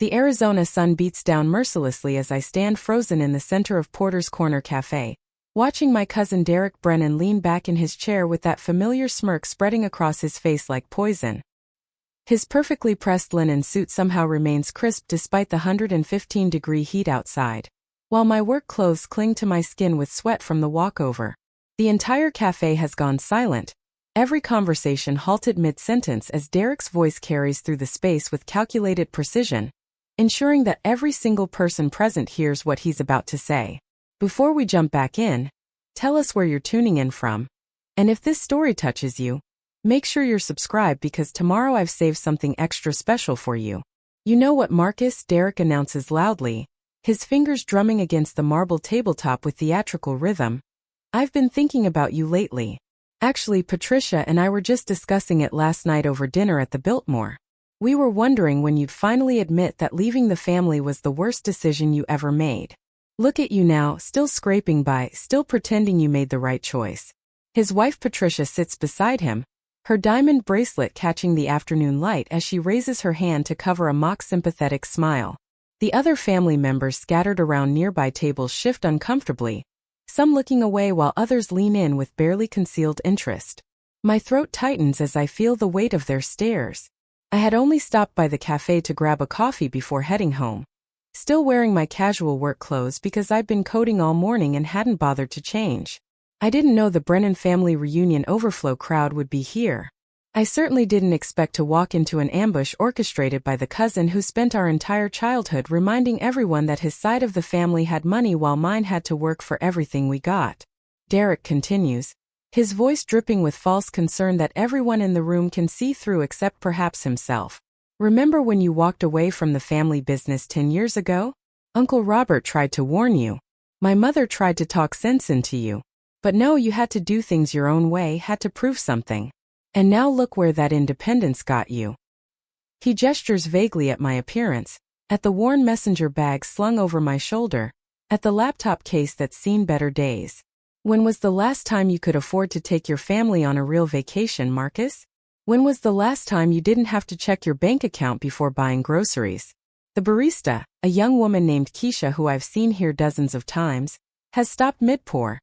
The Arizona sun beats down mercilessly as I stand frozen in the center of Porter's Corner Café, watching my cousin Derek Brennan lean back in his chair with that familiar smirk spreading across his face like poison. His perfectly pressed linen suit somehow remains crisp despite the 115-degree heat outside, while my work clothes cling to my skin with sweat from the walkover. The entire cafe has gone silent, every conversation halted mid-sentence as Derek's voice carries through the space with calculated precision, ensuring that every single person present hears what he's about to say. Before we jump back in, tell us where you're tuning in from. And if this story touches you, make sure you're subscribed because tomorrow I've saved something extra special for you. You know what, Marcus? Derek announces loudly, his fingers drumming against the marble tabletop with theatrical rhythm. I've been thinking about you lately. Actually, Patricia and I were just discussing it last night over dinner at the Biltmore. We were wondering when you'd finally admit that leaving the family was the worst decision you ever made. Look at you now, still scraping by, still pretending you made the right choice. His wife Patricia sits beside him, her diamond bracelet catching the afternoon light as she raises her hand to cover a mock sympathetic smile. The other family members scattered around nearby tables shift uncomfortably, some looking away while others lean in with barely concealed interest. My throat tightens as I feel the weight of their stares. I had only stopped by the cafe to grab a coffee before heading home, still wearing my casual work clothes because I'd been coding all morning and hadn't bothered to change. I didn't know the Brennan family reunion overflow crowd would be here. I certainly didn't expect to walk into an ambush orchestrated by the cousin who spent our entire childhood reminding everyone that his side of the family had money while mine had to work for everything we got. Derek continues, his voice dripping with false concern that everyone in the room can see through except perhaps himself. Remember when you walked away from the family business 10 years ago? Uncle Robert tried to warn you. My mother tried to talk sense into you. But no, you had to do things your own way, had to prove something. And now look where that independence got you. He gestures vaguely at my appearance, at the worn messenger bag slung over my shoulder, at the laptop case that's seen better days. When was the last time you could afford to take your family on a real vacation, Marcus? When was the last time you didn't have to check your bank account before buying groceries? The barista, a young woman named Keisha who I've seen here dozens of times, has stopped mid-pour,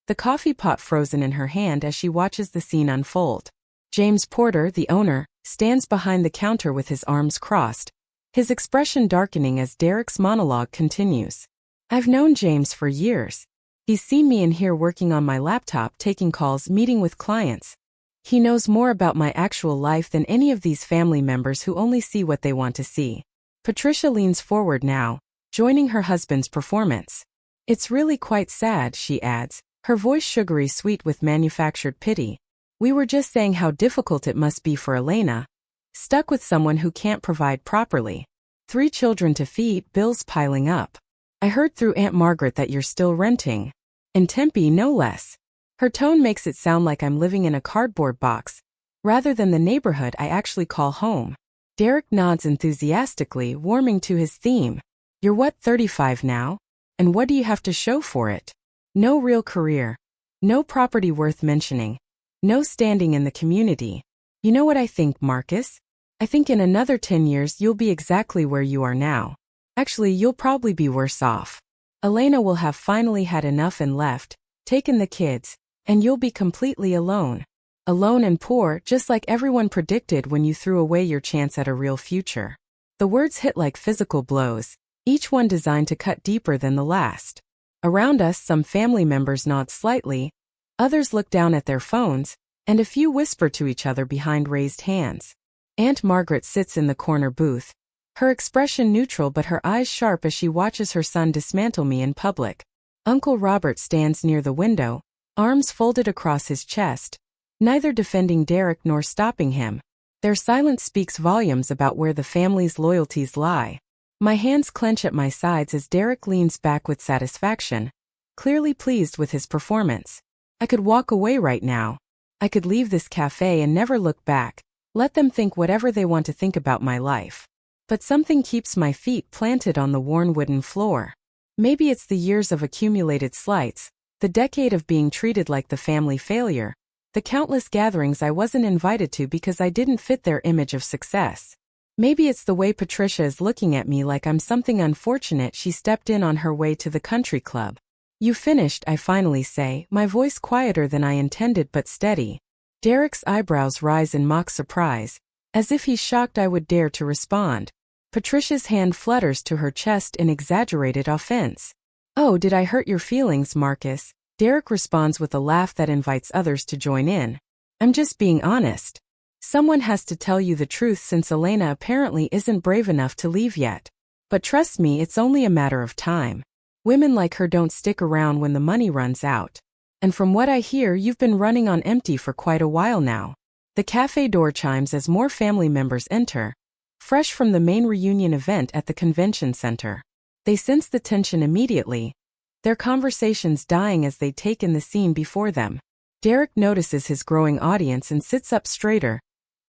the coffee pot frozen in her hand as she watches the scene unfold. James Porter, the owner, stands behind the counter with his arms crossed, his expression darkening as Derek's monologue continues. I've known James for years. He's seen me in here working on my laptop, taking calls, meeting with clients. He knows more about my actual life than any of these family members who only see what they want to see. Patricia leans forward now, joining her husband's performance. It's really quite sad, she adds, her voice sugary sweet with manufactured pity. We were just saying how difficult it must be for Elena, stuck with someone who can't provide properly. 3 children to feed, bills piling up. I heard through Aunt Margaret that you're still renting. In Tempe, no less. Her tone makes it sound like I'm living in a cardboard box, rather than the neighborhood I actually call home. Derek nods enthusiastically, warming to his theme. You're what, 35 now? And what do you have to show for it? No real career. No property worth mentioning. No standing in the community. You know what I think, Marcus? I think in another 10 years you'll be exactly where you are now. Actually, you'll probably be worse off. Elena will have finally had enough and left, taken the kids, and you'll be completely alone. Alone and poor, just like everyone predicted when you threw away your chance at a real future. The words hit like physical blows, each one designed to cut deeper than the last. Around us, some family members nod slightly, others look down at their phones, and a few whisper to each other behind raised hands. Aunt Margaret sits in the corner booth, her expression neutral but her eyes sharp as she watches her son dismantle me in public. Uncle Robert stands near the window, arms folded across his chest, neither defending Derek nor stopping him. Their silence speaks volumes about where the family's loyalties lie. My hands clench at my sides as Derek leans back with satisfaction, clearly pleased with his performance. I could walk away right now. I could leave this cafe and never look back, let them think whatever they want to think about my life. But something keeps my feet planted on the worn wooden floor. Maybe it's the years of accumulated slights, the decade of being treated like the family failure, the countless gatherings I wasn't invited to because I didn't fit their image of success. Maybe it's the way Patricia is looking at me like I'm something unfortunate she stepped in on her way to the country club. You finished, I finally say, my voice quieter than I intended but steady. Derek's eyebrows rise in mock surprise, as if he's shocked I would dare to respond. Patricia's hand flutters to her chest in exaggerated offense. Oh, did I hurt your feelings, Marcus? Derek responds with a laugh that invites others to join in. I'm just being honest. Someone has to tell you the truth since Elena apparently isn't brave enough to leave yet. But trust me, it's only a matter of time. Women like her don't stick around when the money runs out. And from what I hear, you've been running on empty for quite a while now. The cafe door chimes as more family members enter, fresh from the main reunion event at the convention center. They sense the tension immediately, their conversations dying as they take in the scene before them. Derek notices his growing audience and sits up straighter,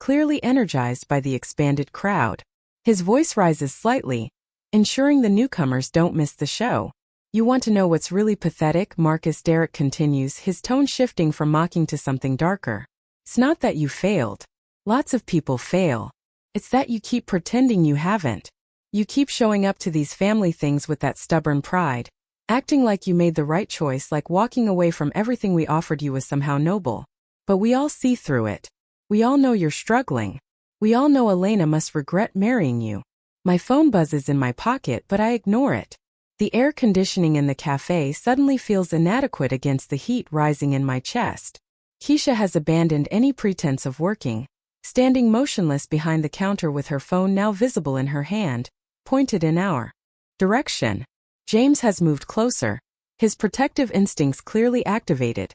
clearly energized by the expanded crowd. His voice rises slightly, ensuring the newcomers don't miss the show. You want to know what's really pathetic, Marcus? Derek continues, his tone shifting from mocking to something darker. It's not that you failed. Lots of people fail. It's that you keep pretending you haven't. You keep showing up to these family things with that stubborn pride, acting like you made the right choice, like walking away from everything we offered you was somehow noble. But we all see through it. We all know you're struggling. We all know Elena must regret marrying you. My phone buzzes in my pocket, but I ignore it. The air conditioning in the cafe suddenly feels inadequate against the heat rising in my chest. Keisha has abandoned any pretense of working, standing motionless behind the counter with her phone now visible in her hand, pointed in our direction. James has moved closer, his protective instincts clearly activated,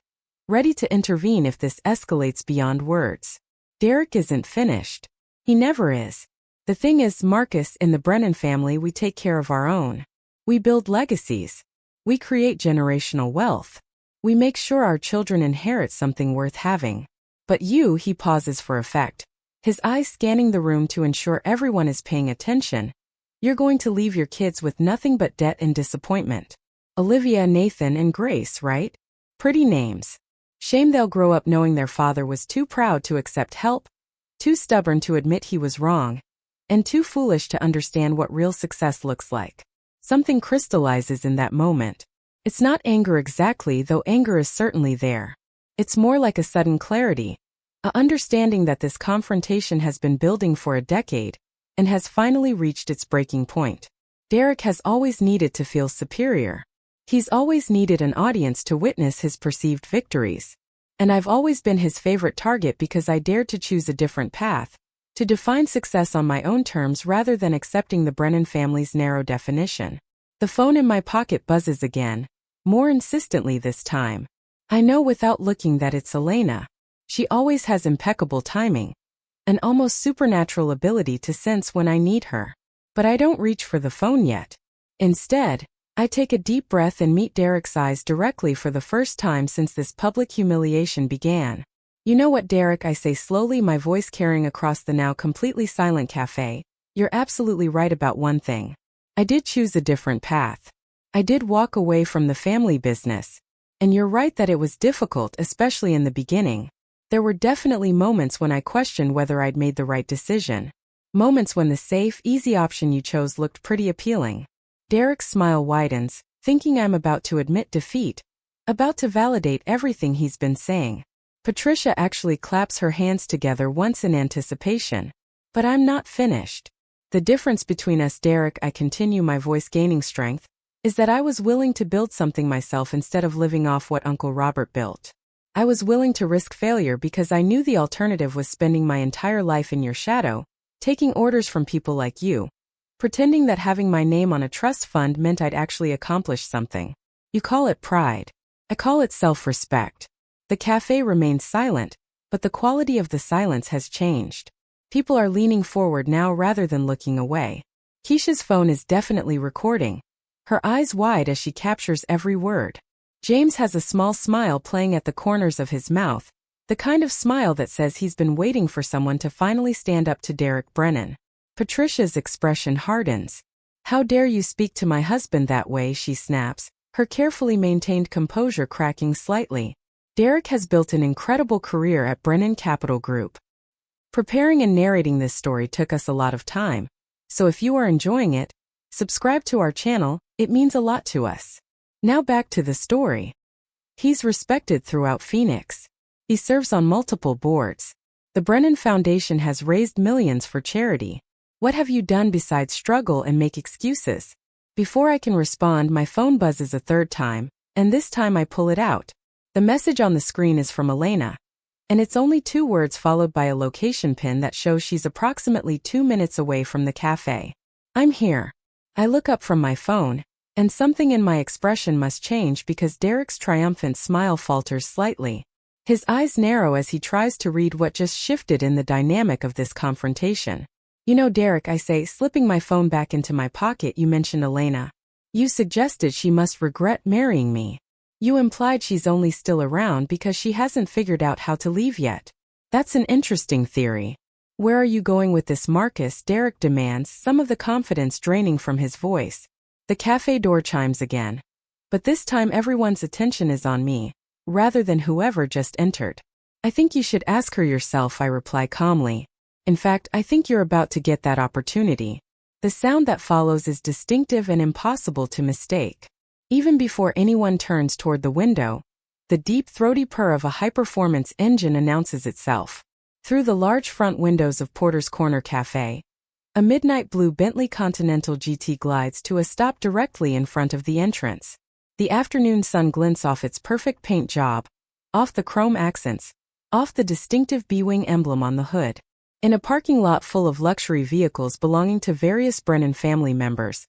ready to intervene if this escalates beyond words. Derek isn't finished. He never is. The thing is, Marcus, in the Brennan family we take care of our own. We build legacies. We create generational wealth. We make sure our children inherit something worth having. But you, he pauses for effect, his eyes scanning the room to ensure everyone is paying attention. You're going to leave your kids with nothing but debt and disappointment. Olivia, Nathan, and Grace, right? Pretty names. Shame they'll grow up knowing their father was too proud to accept help, too stubborn to admit he was wrong, and too foolish to understand what real success looks like. Something crystallizes in that moment. It's not anger exactly, though anger is certainly there. It's more like a sudden clarity, a understanding that this confrontation has been building for a decade and has finally reached its breaking point. Derek has always needed to feel superior. He's always needed an audience to witness his perceived victories. And I've always been his favorite target because I dared to choose a different path, to define success on my own terms rather than accepting the Brennan family's narrow definition. The phone in my pocket buzzes again, more insistently this time. I know without looking that it's Elena. She always has impeccable timing, an almost supernatural ability to sense when I need her. But I don't reach for the phone yet. Instead, I take a deep breath and meet Derek's eyes directly for the first time since this public humiliation began. You know what, Derek, I say slowly, my voice carrying across the now completely silent cafe. You're absolutely right about one thing. I did choose a different path. I did walk away from the family business. And you're right that it was difficult, especially in the beginning. There were definitely moments when I questioned whether I'd made the right decision. Moments when the safe, easy option you chose looked pretty appealing. Derek's smile widens, thinking I'm about to admit defeat, about to validate everything he's been saying. Patricia actually claps her hands together once in anticipation. But I'm not finished. The difference between us, Derek, I continue, my voice gaining strength, is that I was willing to build something myself instead of living off what Uncle Robert built. I was willing to risk failure because I knew the alternative was spending my entire life in your shadow, taking orders from people like you, pretending that having my name on a trust fund meant I'd actually accomplish something. You call it pride. I call it self-respect. The cafe remains silent, but the quality of the silence has changed. People are leaning forward now rather than looking away. Keisha's phone is definitely recording, her eyes wide as she captures every word. James has a small smile playing at the corners of his mouth, the kind of smile that says he's been waiting for someone to finally stand up to Derek Brennan. Patricia's expression hardens. How dare you speak to my husband that way, she snaps, her carefully maintained composure cracking slightly. Derek has built an incredible career at Brennan Capital Group, Preparing and narrating this story took us a lot of time, so if you are enjoying it, subscribe to our channel, it means a lot to us. Now back to the story. He's respected throughout Phoenix. He serves on multiple boards. The Brennan Foundation has raised millions for charity. What have you done besides struggle and make excuses? Before I can respond, my phone buzzes a third time, and this time I pull it out. The message on the screen is from Elena, and it's only 2 words followed by a location pin that shows she's approximately 2 minutes away from the cafe. I'm here. I look up from my phone, and something in my expression must change because Derek's triumphant smile falters slightly. His eyes narrow as he tries to read what just shifted in the dynamic of this confrontation. You know, Derek, I say, slipping my phone back into my pocket, you mentioned Elena. You suggested she must regret marrying me. You implied she's only still around because she hasn't figured out how to leave yet. That's an interesting theory. Where are you going with this, Marcus? Derek demands, some of the confidence draining from his voice. The cafe door chimes again. But this time everyone's attention is on me, rather than whoever just entered. I think you should ask her yourself, I reply calmly. In fact, I think you're about to get that opportunity. The sound that follows is distinctive and impossible to mistake. Even before anyone turns toward the window, the deep throaty purr of a high-performance engine announces itself. Through the large front windows of Porter's Corner Café, a midnight blue Bentley Continental GT glides to a stop directly in front of the entrance. The afternoon sun glints off its perfect paint job, off the chrome accents, off the distinctive B-wing emblem on the hood. In a parking lot full of luxury vehicles belonging to various Brennan family members,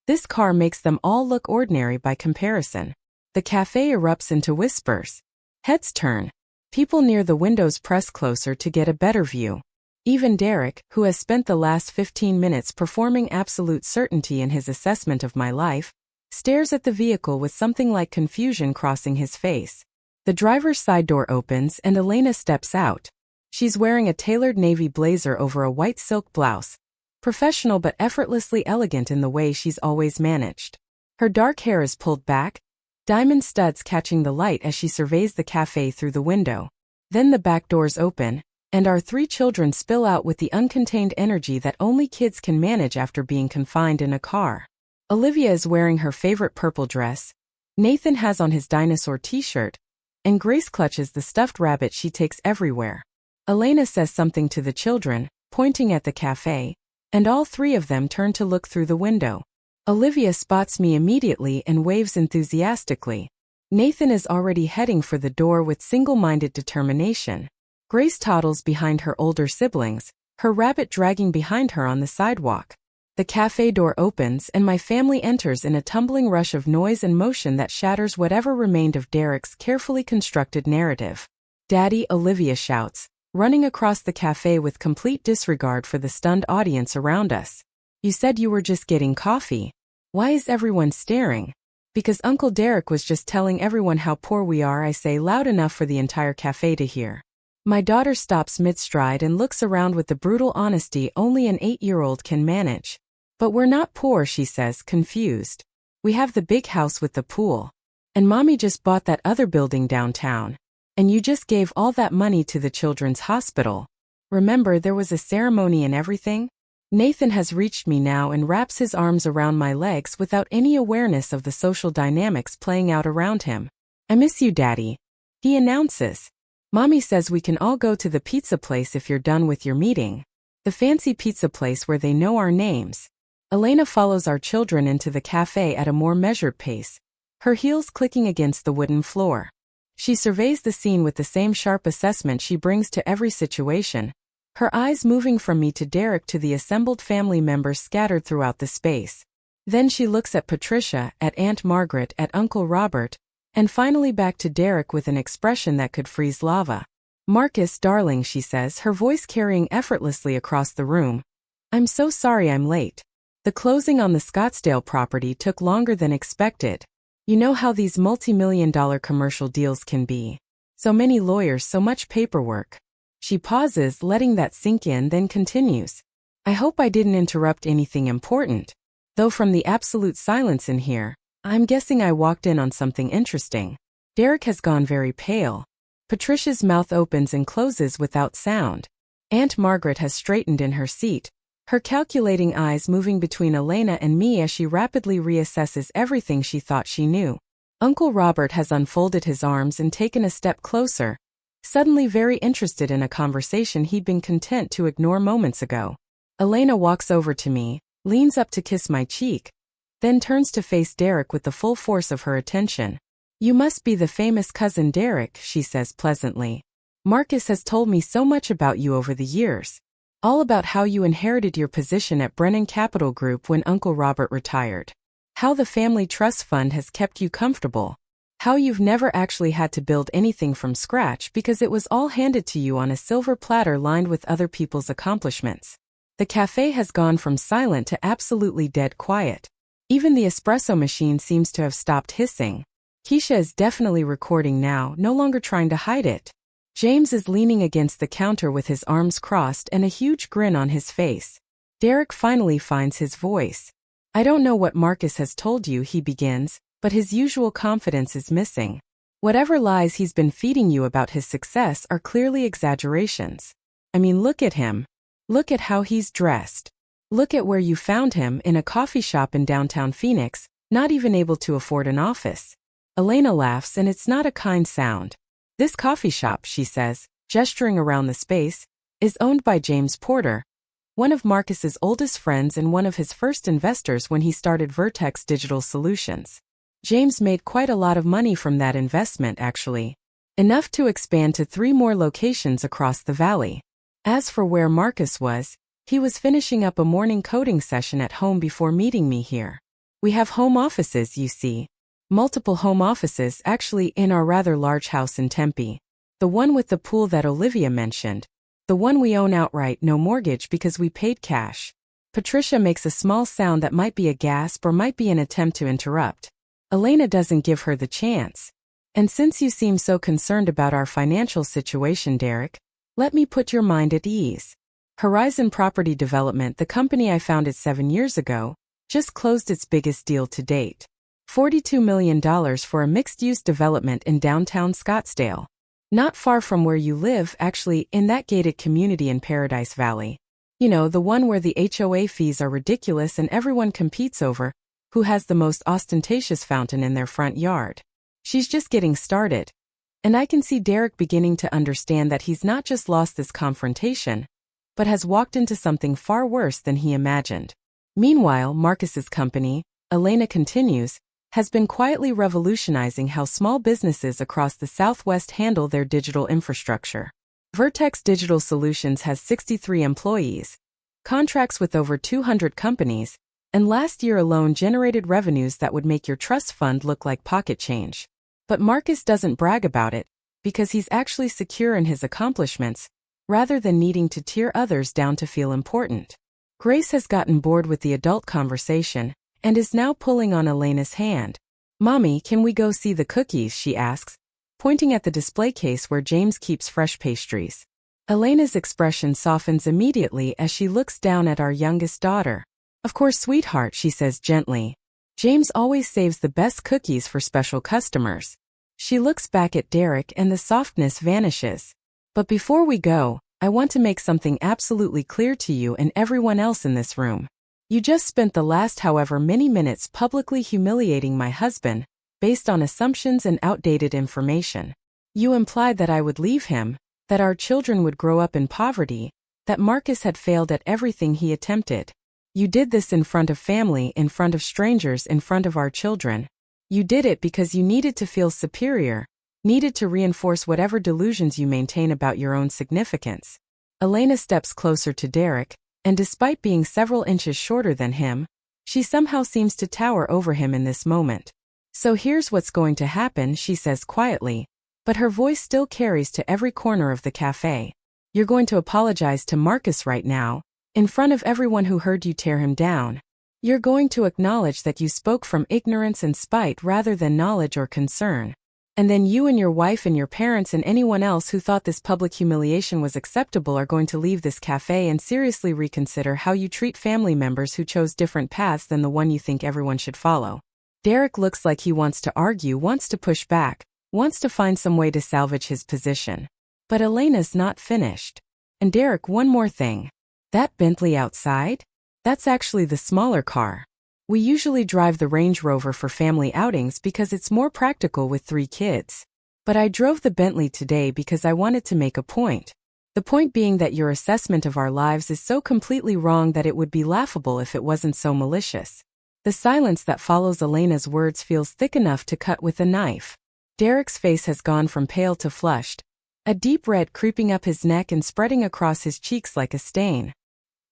this car makes them all look ordinary by comparison. The cafe erupts into whispers. Heads turn. People near the windows press closer to get a better view. Even Derek, who has spent the last 15 minutes performing absolute certainty in his assessment of my life, stares at the vehicle with something like confusion crossing his face. The driver's side door opens and Elena steps out. She's wearing a tailored navy blazer over a white silk blouse, professional but effortlessly elegant in the way she's always managed. Her dark hair is pulled back, diamond studs catching the light as she surveys the cafe through the window. Then the back doors open, and our 3 children spill out with the uncontained energy that only kids can manage after being confined in a car. Olivia is wearing her favorite purple dress, Nathan has on his dinosaur t-shirt, and Grace clutches the stuffed rabbit she takes everywhere. Elena says something to the children, pointing at the cafe, and all 3 of them turn to look through the window. Olivia spots me immediately and waves enthusiastically. Nathan is already heading for the door with single-minded determination. Grace toddles behind her older siblings, her rabbit dragging behind her on the sidewalk. The cafe door opens and my family enters in a tumbling rush of noise and motion that shatters whatever remained of Derek's carefully constructed narrative. "Daddy," Olivia shouts, running across the cafe with complete disregard for the stunned audience around us. "You said you were just getting coffee. Why is everyone staring?" "Because Uncle Derek was just telling everyone how poor we are," I say loud enough for the entire cafe to hear. My daughter stops mid-stride and looks around with the brutal honesty only an 8-year-old can manage. "But we're not poor," she says, confused. "We have the big house with the pool. And Mommy just bought that other building downtown. And you just gave all that money to the children's hospital. Remember, there was a ceremony and everything?" Nathan has reached me now and wraps his arms around my legs without any awareness of the social dynamics playing out around him. "I miss you, Daddy," he announces. "Mommy says we can all go to the pizza place if you're done with your meeting. The fancy pizza place where they know our names." Elena follows our children into the cafe at a more measured pace, her heels clicking against the wooden floor. She surveys the scene with the same sharp assessment she brings to every situation, her eyes moving from me to Derek to the assembled family members scattered throughout the space. Then she looks at Patricia, at Aunt Margaret, at Uncle Robert, and finally back to Derek with an expression that could freeze lava. "Marcus, darling," she says, her voice carrying effortlessly across the room. "I'm so sorry I'm late. The closing on the Scottsdale property took longer than expected. You know how these multi-million-dollar commercial deals can be. So many lawyers, so much paperwork." She pauses, letting that sink in, then continues. "I hope I didn't interrupt anything important. Though from the absolute silence in here, I'm guessing I walked in on something interesting." Derek has gone very pale. Patricia's mouth opens and closes without sound. Aunt Margaret has straightened in her seat, her calculating eyes moving between Elena and me as she rapidly reassesses everything she thought she knew. Uncle Robert has unfolded his arms and taken a step closer, suddenly very interested in a conversation he'd been content to ignore moments ago. Elena walks over to me, leans up to kiss my cheek, then turns to face Derek with the full force of her attention. "You must be the famous cousin Derek," she says pleasantly. "Marcus has told me so much about you over the years. All about how you inherited your position at Brennan Capital Group when Uncle Robert retired. How the family trust fund has kept you comfortable. How you've never actually had to build anything from scratch because it was all handed to you on a silver platter lined with other people's accomplishments." The cafe has gone from silent to absolutely dead quiet. Even the espresso machine seems to have stopped hissing. Keisha is definitely recording now, no longer trying to hide it. James is leaning against the counter with his arms crossed and a huge grin on his face. Derek finally finds his voice. "I don't know what Marcus has told you," he begins, but his usual confidence is missing. Whatever lies he's been feeding you about his success are clearly exaggerations. I mean, look at him. Look at how he's dressed. Look at where you found him, in a coffee shop in downtown Phoenix, not even able to afford an office. Elena laughs, and it's not a kind sound. "This coffee shop," she says, gesturing around the space, "is owned by James Porter, one of Marcus's oldest friends and one of his first investors when he started Vertex Digital Solutions. James made quite a lot of money from that investment, actually. Enough to expand to 3 more locations across the valley. As for where Marcus was, he was finishing up a morning coding session at home before meeting me here. We have home offices, you see. Multiple home offices actually in our rather large house in Tempe. The one with the pool that Olivia mentioned. The one we own outright, no mortgage because we paid cash." Patricia makes a small sound that might be a gasp or might be an attempt to interrupt. Elena doesn't give her the chance. "And since you seem so concerned about our financial situation, Derek, let me put your mind at ease. Horizon Property Development, the company I founded 7 years ago, just closed its biggest deal to date. $42 million for a mixed-use development in downtown Scottsdale. Not far from where you live, actually, in that gated community in Paradise Valley. You know, the one where the HOA fees are ridiculous and everyone competes over who has the most ostentatious fountain in their front yard. She's just getting started. And I can see Derek beginning to understand that he's not just lost this confrontation, but has walked into something far worse than he imagined. Meanwhile, Marcus's company, Elena continues, has been quietly revolutionizing how small businesses across the Southwest handle their digital infrastructure. Vertex Digital Solutions has 63 employees, contracts with over 200 companies, and last year alone generated revenues that would make your trust fund look like pocket change. But Marcus doesn't brag about it, because he's actually secure in his accomplishments, rather than needing to tear others down to feel important. Grace has gotten bored with the adult conversation, and is now pulling on Elena's hand. "Mommy, can we go see the cookies?" she asks, pointing at the display case where James keeps fresh pastries. Elena's expression softens immediately as she looks down at our youngest daughter. "Of course, sweetheart," she says gently. "James always saves the best cookies for special customers." She looks back at Derek and the softness vanishes. "But before we go, I want to make something absolutely clear to you and everyone else in this room. You just spent the last however many minutes publicly humiliating my husband, based on assumptions and outdated information. You implied that I would leave him, that our children would grow up in poverty, that Marcus had failed at everything he attempted. You did this in front of family, in front of strangers, in front of our children. You did it because you needed to feel superior, needed to reinforce whatever delusions you maintain about your own significance." Elena steps closer to Derek, and despite being several inches shorter than him, she somehow seems to tower over him in this moment. "So here's what's going to happen," she says quietly, but her voice still carries to every corner of the cafe. "You're going to apologize to Marcus right now, in front of everyone who heard you tear him down. You're going to acknowledge that you spoke from ignorance and spite rather than knowledge or concern. And then you and your wife and your parents and anyone else who thought this public humiliation was acceptable are going to leave this cafe and seriously reconsider how you treat family members who chose different paths than the one you think everyone should follow." Derek looks like he wants to argue, wants to push back, wants to find some way to salvage his position. But Elena's not finished. And Derek, one more thing. That Bentley outside? That's actually the smaller car. We usually drive the Range Rover for family outings because it's more practical with 3 kids. But I drove the Bentley today because I wanted to make a point. The point being that your assessment of our lives is so completely wrong that it would be laughable if it wasn't so malicious. The silence that follows Elena's words feels thick enough to cut with a knife. Derek's face has gone from pale to flushed, a deep red creeping up his neck and spreading across his cheeks like a stain.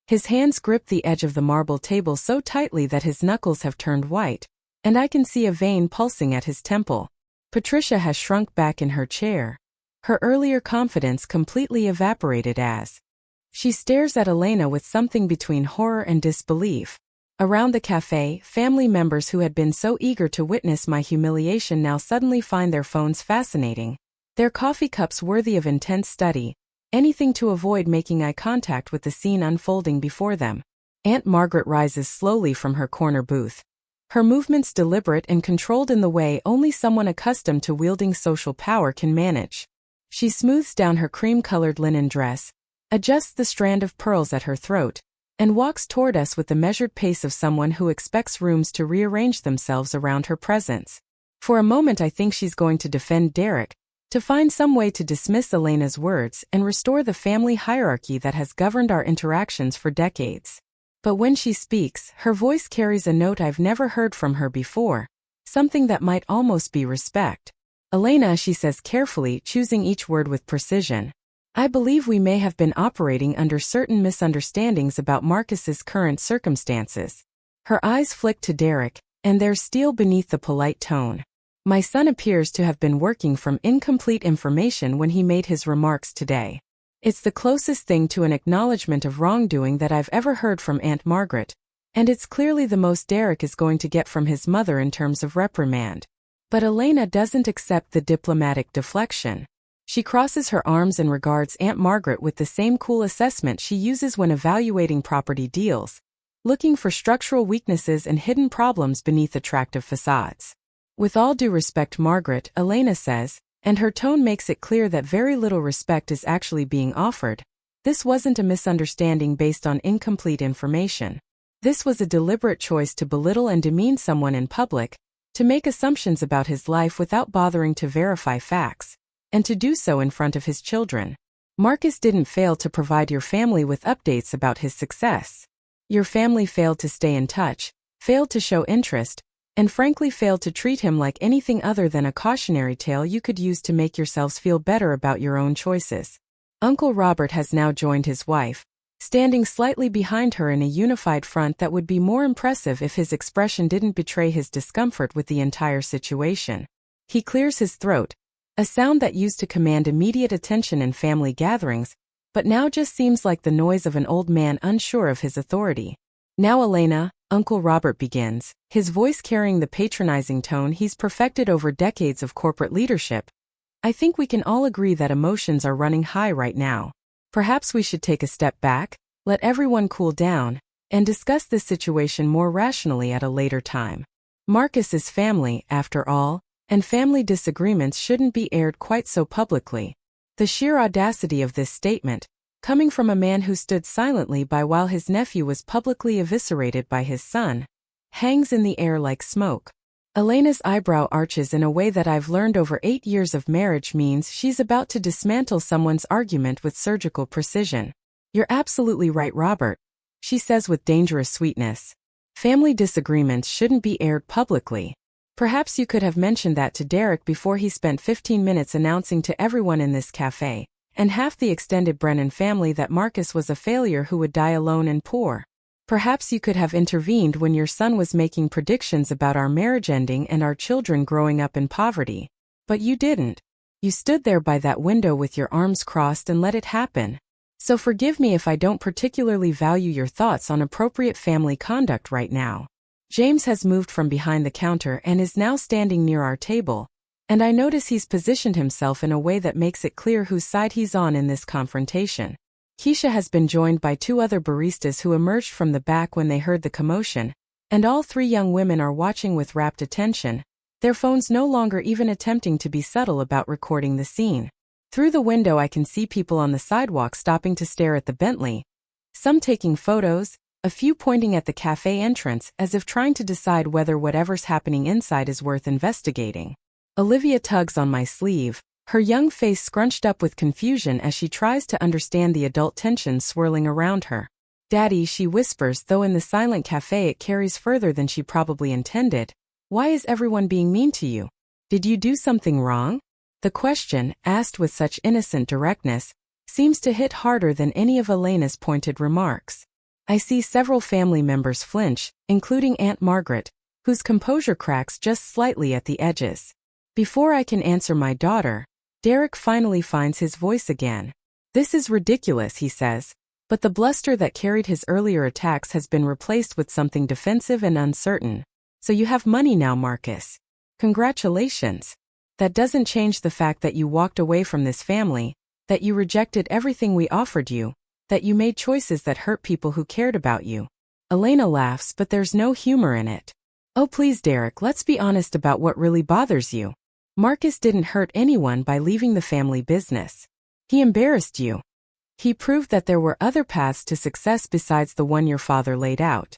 His hands grip the edge of the marble table so tightly that his knuckles have turned white, and I can see a vein pulsing at his temple. Patricia has shrunk back in her chair. Her earlier confidence completely evaporated as she stares at Elena with something between horror and disbelief. Around the cafe, family members who had been so eager to witness my humiliation now suddenly find their phones fascinating, their coffee cups worthy of intense study, anything to avoid making eye contact with the scene unfolding before them. Aunt Margaret rises slowly from her corner booth. Her movements deliberate and controlled in the way only someone accustomed to wielding social power can manage. She smooths down her cream-colored linen dress, adjusts the strand of pearls at her throat, and walks toward us with the measured pace of someone who expects rooms to rearrange themselves around her presence. For a moment I think she's going to defend Derek, to find some way to dismiss Elena's words and restore the family hierarchy that has governed our interactions for decades. But when she speaks, her voice carries a note I've never heard from her before, something that might almost be respect. Elena, she says carefully, choosing each word with precision. I believe we may have been operating under certain misunderstandings about Marcus's current circumstances. Her eyes flick to Derek, and there's steel beneath the polite tone. My son appears to have been working from incomplete information when he made his remarks today. It's the closest thing to an acknowledgement of wrongdoing that I've ever heard from Aunt Margaret, and it's clearly the most Derek is going to get from his mother in terms of reprimand. But Elena doesn't accept the diplomatic deflection. She crosses her arms and regards Aunt Margaret with the same cool assessment she uses when evaluating property deals, looking for structural weaknesses and hidden problems beneath attractive facades. With all due respect, Margaret, Elena says, and her tone makes it clear that very little respect is actually being offered. This wasn't a misunderstanding based on incomplete information. This was a deliberate choice to belittle and demean someone in public, to make assumptions about his life without bothering to verify facts, and to do so in front of his children. Marcus didn't fail to provide your family with updates about his success. Your family failed to stay in touch, failed to show interest, and frankly failed to treat him like anything other than a cautionary tale you could use to make yourselves feel better about your own choices. Uncle Robert has now joined his wife, standing slightly behind her in a unified front that would be more impressive if his expression didn't betray his discomfort with the entire situation. He clears his throat, a sound that used to command immediate attention in family gatherings, but now just seems like the noise of an old man unsure of his authority. Now Elena, Uncle Robert begins, his voice carrying the patronizing tone he's perfected over decades of corporate leadership. I think we can all agree that emotions are running high right now. Perhaps we should take a step back, let everyone cool down, and discuss this situation more rationally at a later time. Marcus is family, after all, and family disagreements shouldn't be aired quite so publicly. The sheer audacity of this statement, coming from a man who stood silently by while his nephew was publicly eviscerated by his son, hangs in the air like smoke. Elena's eyebrow arches in a way that I've learned over 8 years of marriage means she's about to dismantle someone's argument with surgical precision. You're absolutely right, Robert, she says with dangerous sweetness. Family disagreements shouldn't be aired publicly. Perhaps you could have mentioned that to Derek before he spent 15 minutes announcing to everyone in this cafe, and half the extended Brennan family, that Marcus was a failure who would die alone and poor. Perhaps you could have intervened when your son was making predictions about our marriage ending and our children growing up in poverty. But you didn't. You stood there by that window with your arms crossed and let it happen. So forgive me if I don't particularly value your thoughts on appropriate family conduct right now. James has moved from behind the counter and is now standing near our table, and I notice he's positioned himself in a way that makes it clear whose side he's on in this confrontation. Keisha has been joined by 2 other baristas who emerged from the back when they heard the commotion, and all 3 young women are watching with rapt attention, their phones no longer even attempting to be subtle about recording the scene. Through the window I can see people on the sidewalk stopping to stare at the Bentley, some taking photos, a few pointing at the cafe entrance as if trying to decide whether whatever's happening inside is worth investigating. Olivia tugs on my sleeve, her young face scrunched up with confusion as she tries to understand the adult tension swirling around her. "Daddy," she whispers, though in the silent cafe it carries further than she probably intended. "Why is everyone being mean to you? Did you do something wrong?" The question, asked with such innocent directness, seems to hit harder than any of Elena's pointed remarks. I see several family members flinch, including Aunt Margaret, whose composure cracks just slightly at the edges. Before I can answer my daughter, Derek finally finds his voice again. "This is ridiculous," he says, but the bluster that carried his earlier attacks has been replaced with something defensive and uncertain. "So you have money now, Marcus. Congratulations. That doesn't change the fact that you walked away from this family, that you rejected everything we offered you, that you made choices that hurt people who cared about you." Elena laughs, but there's no humor in it. "Oh please, Derek, let's be honest about what really bothers you. Marcus didn't hurt anyone by leaving the family business. He embarrassed you. He proved that there were other paths to success besides the one your father laid out.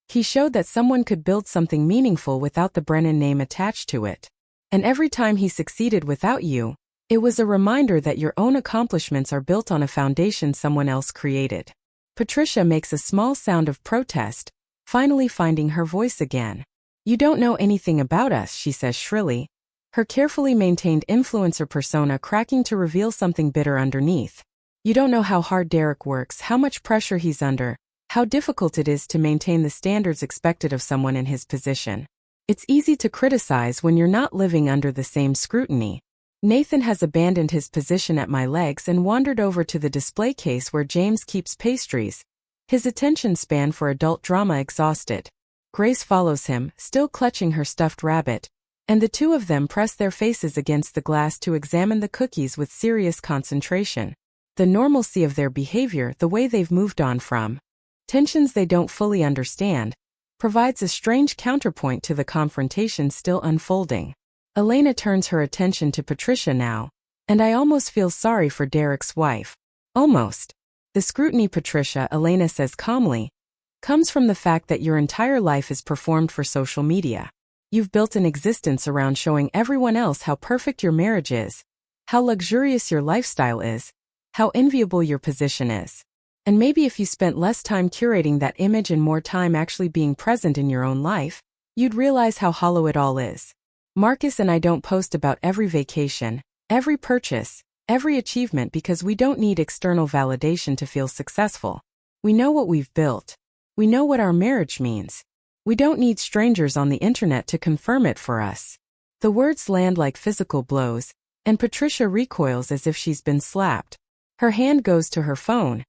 He showed that someone could build something meaningful without the Brennan name attached to it. And every time he succeeded without you, it was a reminder that your own accomplishments are built on a foundation someone else created." Patricia makes a small sound of protest, finally finding her voice again. "You don't know anything about us," she says shrilly, her carefully maintained influencer persona cracking to reveal something bitter underneath. "You don't know how hard Derek works, how much pressure he's under, how difficult it is to maintain the standards expected of someone in his position. It's easy to criticize when you're not living under the same scrutiny." Nathan has abandoned his position at my legs and wandered over to the display case where James keeps pastries, his attention span for adult drama exhausted. Grace follows him, still clutching her stuffed rabbit, and the two of them press their faces against the glass to examine the cookies with serious concentration. The normalcy of their behavior, the way they've moved on from tensions they don't fully understand, provides a strange counterpoint to the confrontation still unfolding. Elena turns her attention to Patricia now, and I almost feel sorry for Derek's wife. Almost. "The scrutiny, Patricia," Elena says calmly, "comes from the fact that your entire life is performed for social media. You've built an existence around showing everyone else how perfect your marriage is, how luxurious your lifestyle is, how enviable your position is. And maybe if you spent less time curating that image and more time actually being present in your own life, you'd realize how hollow it all is. Marcus and I don't post about every vacation, every purchase, every achievement because we don't need external validation to feel successful. We know what we've built. We know what our marriage means. We don't need strangers on the internet to confirm it for us." The words land like physical blows, and Patricia recoils as if she's been slapped. Her hand goes to her phone,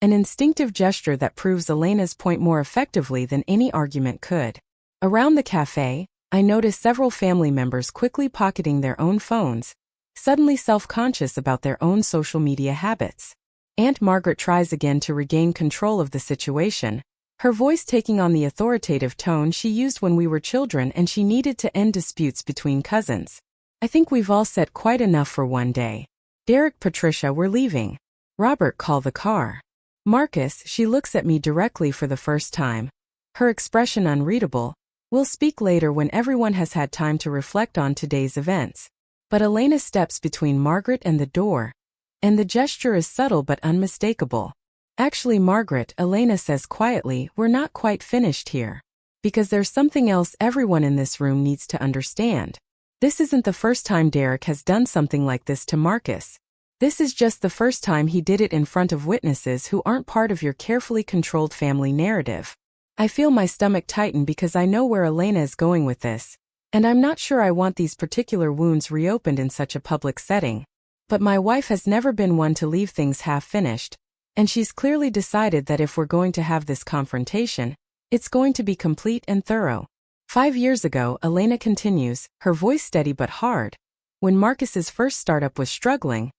an instinctive gesture that proves Elena's point more effectively than any argument could. Around the cafe, I notice several family members quickly pocketing their own phones, suddenly self-conscious about their own social media habits. Aunt Margaret tries again to regain control of the situation, her voice taking on the authoritative tone she used when we were children and she needed to end disputes between cousins. "I think we've all said quite enough for one day. Derek, Patricia, we're leaving. Robert, call the car." "Marcus," she looks at me directly for the first time, her expression unreadable. "We'll speak later when everyone has had time to reflect on today's events." But Elena steps between Margaret and the door, and the gesture is subtle but unmistakable. "Actually, Margaret," Elena says quietly, "we're not quite finished here. Because there's something else everyone in this room needs to understand. This isn't the first time Derek has done something like this to Marcus. This is just the first time he did it in front of witnesses who aren't part of your carefully controlled family narrative." I feel my stomach tighten because I know where Elena is going with this, and I'm not sure I want these particular wounds reopened in such a public setting. But my wife has never been one to leave things half-finished, and she's clearly decided that if we're going to have this confrontation, it's going to be complete and thorough. 5 years ago, Elena continues, her voice steady but hard, when Marcus's first startup was struggling,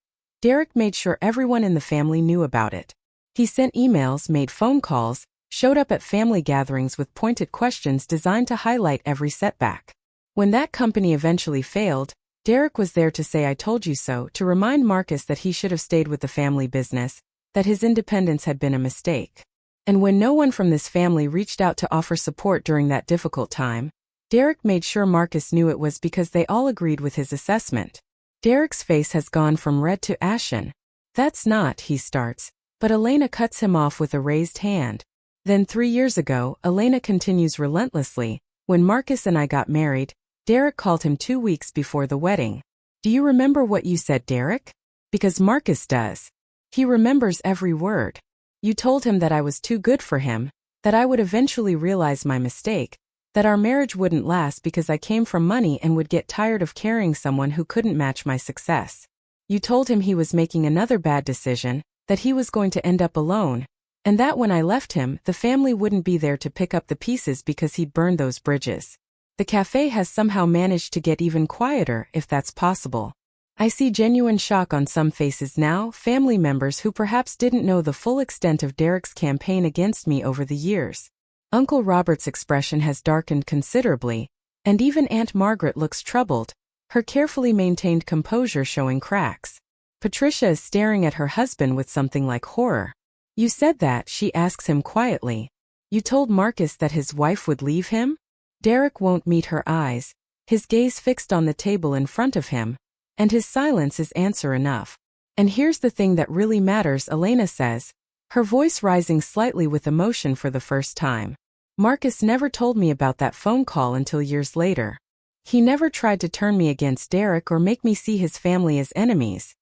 Derek made sure everyone in the family knew about it. He sent emails, made phone calls, showed up at family gatherings with pointed questions designed to highlight every setback. When that company eventually failed, Derek was there to say I told you so, to remind Marcus that he should have stayed with the family business, that his independence had been a mistake. And when no one from this family reached out to offer support during that difficult time, Derek made sure Marcus knew it was because they all agreed with his assessment. Derek's face has gone from red to ashen. That's not, he starts, but Elena cuts him off with a raised hand. Then 3 years ago, Elena continues relentlessly, when Marcus and I got married, Derek called him 2 weeks before the wedding. Do you remember what you said, Derek? Because Marcus does. He remembers every word. You told him that I was too good for him, that I would eventually realize my mistake, that our marriage wouldn't last because I came from money and would get tired of carrying someone who couldn't match my success. You told him he was making another bad decision, that he was going to end up alone, and that when I left him, the family wouldn't be there to pick up the pieces because he'd burned those bridges. The cafe has somehow managed to get even quieter, if that's possible. I see genuine shock on some faces now, family members who perhaps didn't know the full extent of Derek's campaign against me over the years. Uncle Robert's expression has darkened considerably, and even Aunt Margaret looks troubled, her carefully maintained composure showing cracks. Patricia is staring at her husband with something like horror. You said that, she asks him quietly. You told Marcus that his wife would leave him? Derek won't meet her eyes, his gaze fixed on the table in front of him, and his silence is answer enough. And here's the thing that really matters, Elena says, her voice rising slightly with emotion for the first time. Marcus never told me about that phone call until years later. He never tried to turn me against Derek or make me see his family as enemies.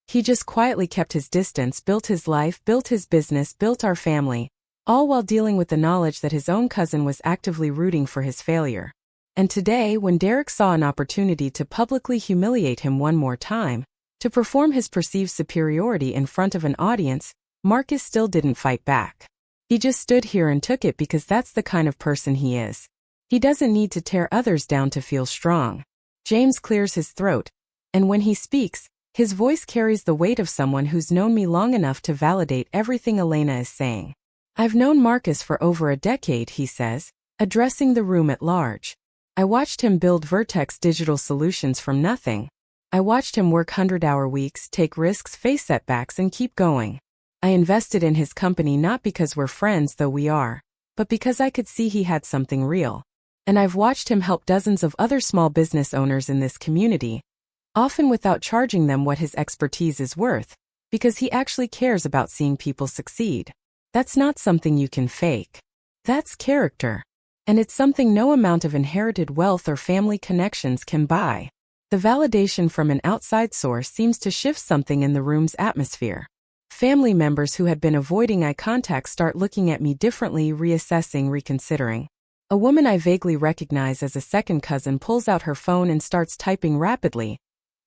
He just quietly kept his distance, built his life, built his business, built our family, all while dealing with the knowledge that his own cousin was actively rooting for his failure. And today, when Derek saw an opportunity to publicly humiliate him one more time, to perform his perceived superiority in front of an audience, Marcus still didn't fight back. He just stood here and took it because that's the kind of person he is. He doesn't need to tear others down to feel strong. James clears his throat, and when he speaks, his voice carries the weight of someone who's known me long enough to validate everything Elena is saying. I've known Marcus for over a decade, he says, addressing the room at large. I watched him build Vertex Digital Solutions from nothing. I watched him work 100-hour weeks, take risks, face setbacks, and keep going. I invested in his company not because we're friends, though we are, but because I could see he had something real. And I've watched him help dozens of other small business owners in this community, often without charging them what his expertise is worth, because he actually cares about seeing people succeed. That's not something you can fake. That's character. And it's something no amount of inherited wealth or family connections can buy. The validation from an outside source seems to shift something in the room's atmosphere. Family members who had been avoiding eye contact start looking at me differently, reassessing, reconsidering. A woman I vaguely recognize as a second cousin pulls out her phone and starts typing rapidly,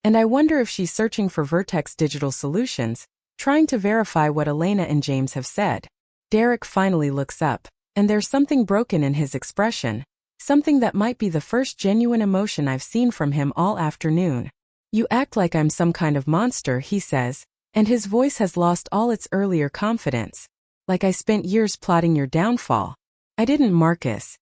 and I wonder if she's searching for Vertex Digital Solutions, trying to verify what Elena and James have said. Derek finally looks up, and there's something broken in his expression, something that might be the first genuine emotion I've seen from him all afternoon. You act like I'm some kind of monster, he says, and his voice has lost all its earlier confidence. Like I spent years plotting your downfall. I didn't, Marcus.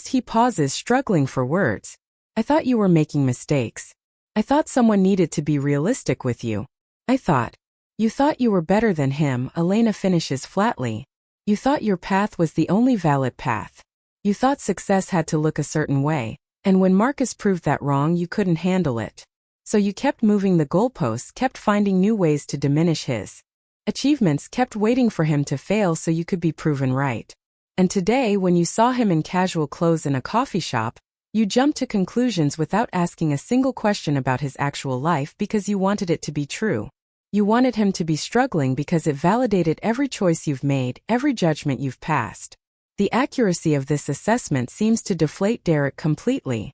He pauses, struggling for words. I thought you were making mistakes. I thought someone needed to be realistic with you. You thought you were better than him, Elena finishes flatly. You thought your path was the only valid path. You thought success had to look a certain way, and when Marcus proved that wrong, you couldn't handle it. So you kept moving the goalposts, kept finding new ways to diminish his achievements, kept waiting for him to fail so you could be proven right. And today, when you saw him in casual clothes in a coffee shop, you jumped to conclusions without asking a single question about his actual life because you wanted it to be true. You wanted him to be struggling because it validated every choice you've made, every judgment you've passed. The accuracy of this assessment seems to deflate Derek completely.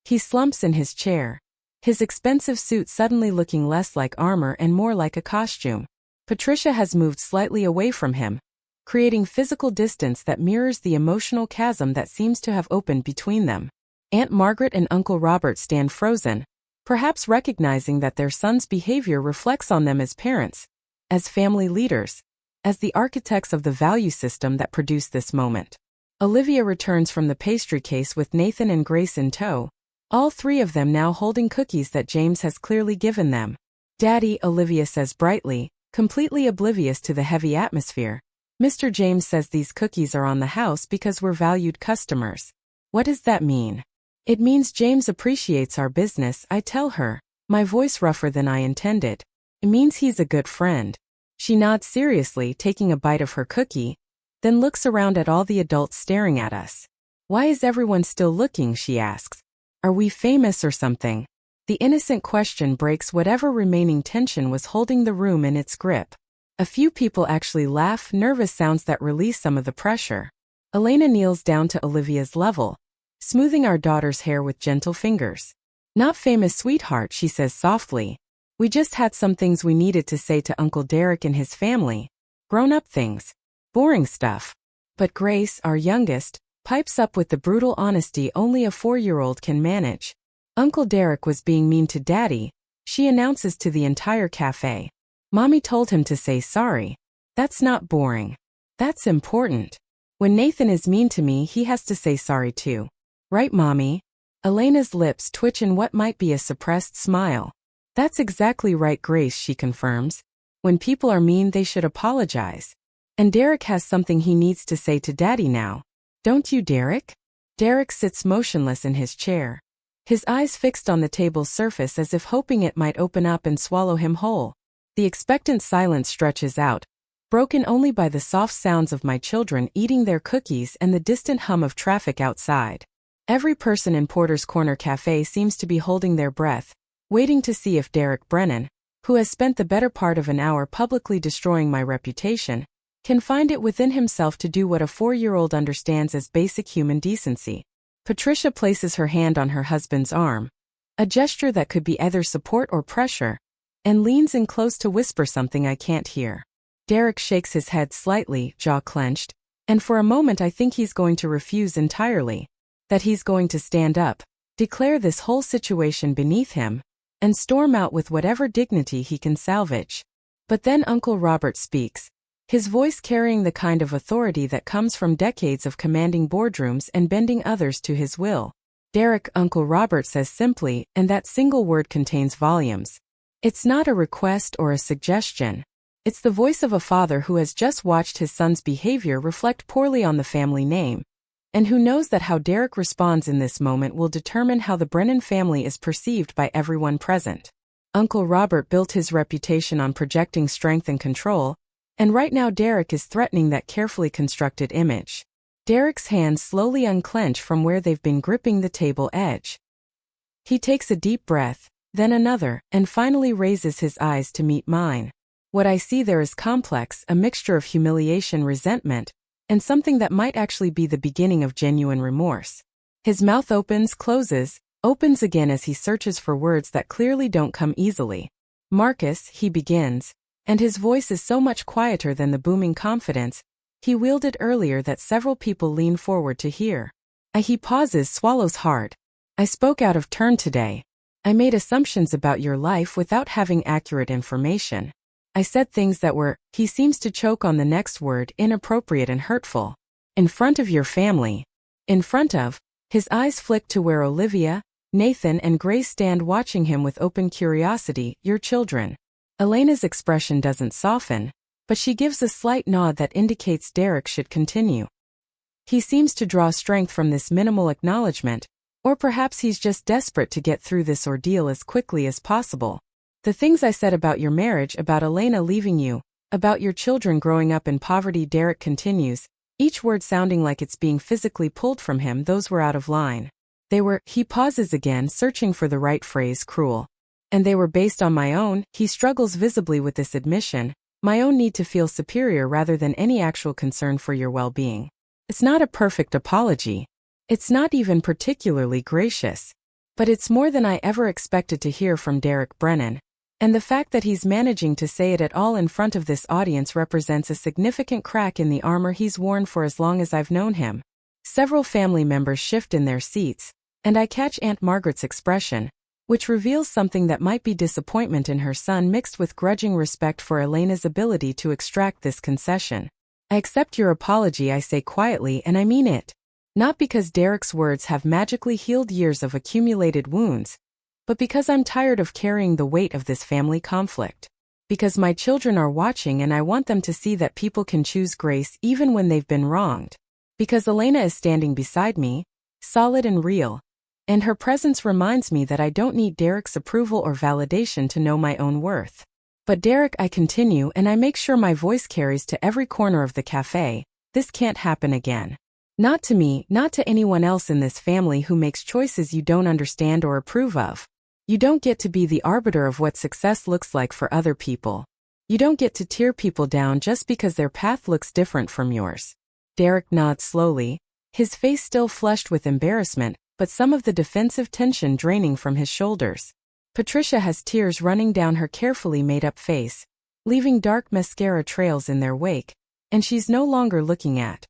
He slumps in his chair, his expensive suit suddenly looking less like armor and more like a costume. Patricia has moved slightly away from him, creating physical distance that mirrors the emotional chasm that seems to have opened between them. Aunt Margaret and Uncle Robert stand frozen, perhaps recognizing that their son's behavior reflects on them as parents, as family leaders, as the architects of the value system that produced this moment. Olivia returns from the pastry case with Nathan and Grace in tow, all three of them now holding cookies that James has clearly given them. "Daddy," Olivia says brightly, completely oblivious to the heavy atmosphere. "Mr. James says these cookies are on the house because we're valued customers." "What does that mean?" "It means James appreciates our business," I tell her, my voice rougher than I intended. "It means he's a good friend." She nods seriously, taking a bite of her cookie, then looks around at all the adults staring at us. "Why is everyone still looking?" she asks. "Are we famous or something?" The innocent question breaks whatever remaining tension was holding the room in its grip. A few people actually laugh, nervous sounds that release some of the pressure. Elena kneels down to Olivia's level, smoothing our daughter's hair with gentle fingers. "Not famous, sweetheart," she says softly. "We just had some things we needed to say to Uncle Derek and his family. Grown-up things. Boring stuff." But Grace, our youngest, pipes up with the brutal honesty only a 4-year-old can manage. "Uncle Derek was being mean to Daddy," she announces to the entire cafe. "Mommy told him to say sorry." "That's not boring. That's important. When Nathan is mean to me, he has to say sorry too. Right, Mommy?" Elena's lips twitch in what might be a suppressed smile. "That's exactly right, Grace," she confirms. "When people are mean, they should apologize. And Derek has something he needs to say to Daddy now. Don't you, Derek?" Derek sits motionless in his chair, his eyes fixed on the table's surface as if hoping it might open up and swallow him whole. The expectant silence stretches out, broken only by the soft sounds of my children eating their cookies and the distant hum of traffic outside. Every person in Porter's Corner Café seems to be holding their breath, waiting to see if Derek Brennan, who has spent the better part of an hour publicly destroying my reputation, can find it within himself to do what a 4-year-old understands as basic human decency. Patricia places her hand on her husband's arm, a gesture that could be either support or pressure, and leans in close to whisper something I can't hear. Derek shakes his head slightly, jaw clenched, and for a moment I think he's going to refuse entirely, that he's going to stand up, declare this whole situation beneath him, and storm out with whatever dignity he can salvage. But then Uncle Robert speaks, his voice carrying the kind of authority that comes from decades of commanding boardrooms and bending others to his will. "Derek," Uncle Robert says simply, and that single word contains volumes. It's not a request or a suggestion. It's the voice of a father who has just watched his son's behavior reflect poorly on the family name, and who knows that how Derek responds in this moment will determine how the Brennan family is perceived by everyone present. Uncle Robert built his reputation on projecting strength and control, and right now Derek is threatening that carefully constructed image. Derek's hands slowly unclench from where they've been gripping the table edge. He takes a deep breath, then another, and finally raises his eyes to meet mine. What I see there is complex, a mixture of humiliation, resentment, and something that might actually be the beginning of genuine remorse. His mouth opens, closes, opens again as he searches for words that clearly don't come easily. "Marcus," he begins, and his voice is so much quieter than the booming confidence he wielded earlier that several people lean forward to hear. He pauses, swallows hard. "I spoke out of turn today. I made assumptions about your life without having accurate information. I said things that were," he seems to choke on the next word, "inappropriate and hurtful. In front of your family." In front of, his eyes flick to where Olivia, Nathan and Grace stand watching him with open curiosity. "Your children." Elena's expression doesn't soften, but she gives a slight nod that indicates Derek should continue. He seems to draw strength from this minimal acknowledgement, or perhaps he's just desperate to get through this ordeal as quickly as possible. "The things I said about your marriage, about Elena leaving you, about your children growing up in poverty," Derek continues, each word sounding like it's being physically pulled from him, "those were out of line. They were," he pauses again, searching for the right phrase, "cruel. And they were based on my own," he struggles visibly with this admission, "my own need to feel superior rather than any actual concern for your well-being." It's not a perfect apology. It's not even particularly gracious. But it's more than I ever expected to hear from Derek Brennan. And the fact that he's managing to say it at all in front of this audience represents a significant crack in the armor he's worn for as long as I've known him. Several family members shift in their seats, and I catch Aunt Margaret's expression, which reveals something that might be disappointment in her son mixed with grudging respect for Elena's ability to extract this concession. "I accept your apology," I say quietly, "and I mean it. Not because Derek's words have magically healed years of accumulated wounds, but because I'm tired of carrying the weight of this family conflict. Because my children are watching and I want them to see that people can choose grace even when they've been wronged. Because Elena is standing beside me, solid and real, and her presence reminds me that I don't need Derek's approval or validation to know my own worth. But Derek, I continue, and I make sure my voice carries to every corner of the cafe, this can't happen again. Not to me, not to anyone else in this family who makes choices you don't understand or approve of. You don't get to be the arbiter of what success looks like for other people. You don't get to tear people down just because their path looks different from yours. Derek nods slowly, his face still flushed with embarrassment, but some of the defensive tension draining from his shoulders. Patricia has tears running down her carefully made-up face, leaving dark mascara trails in their wake, and she's no longer looking at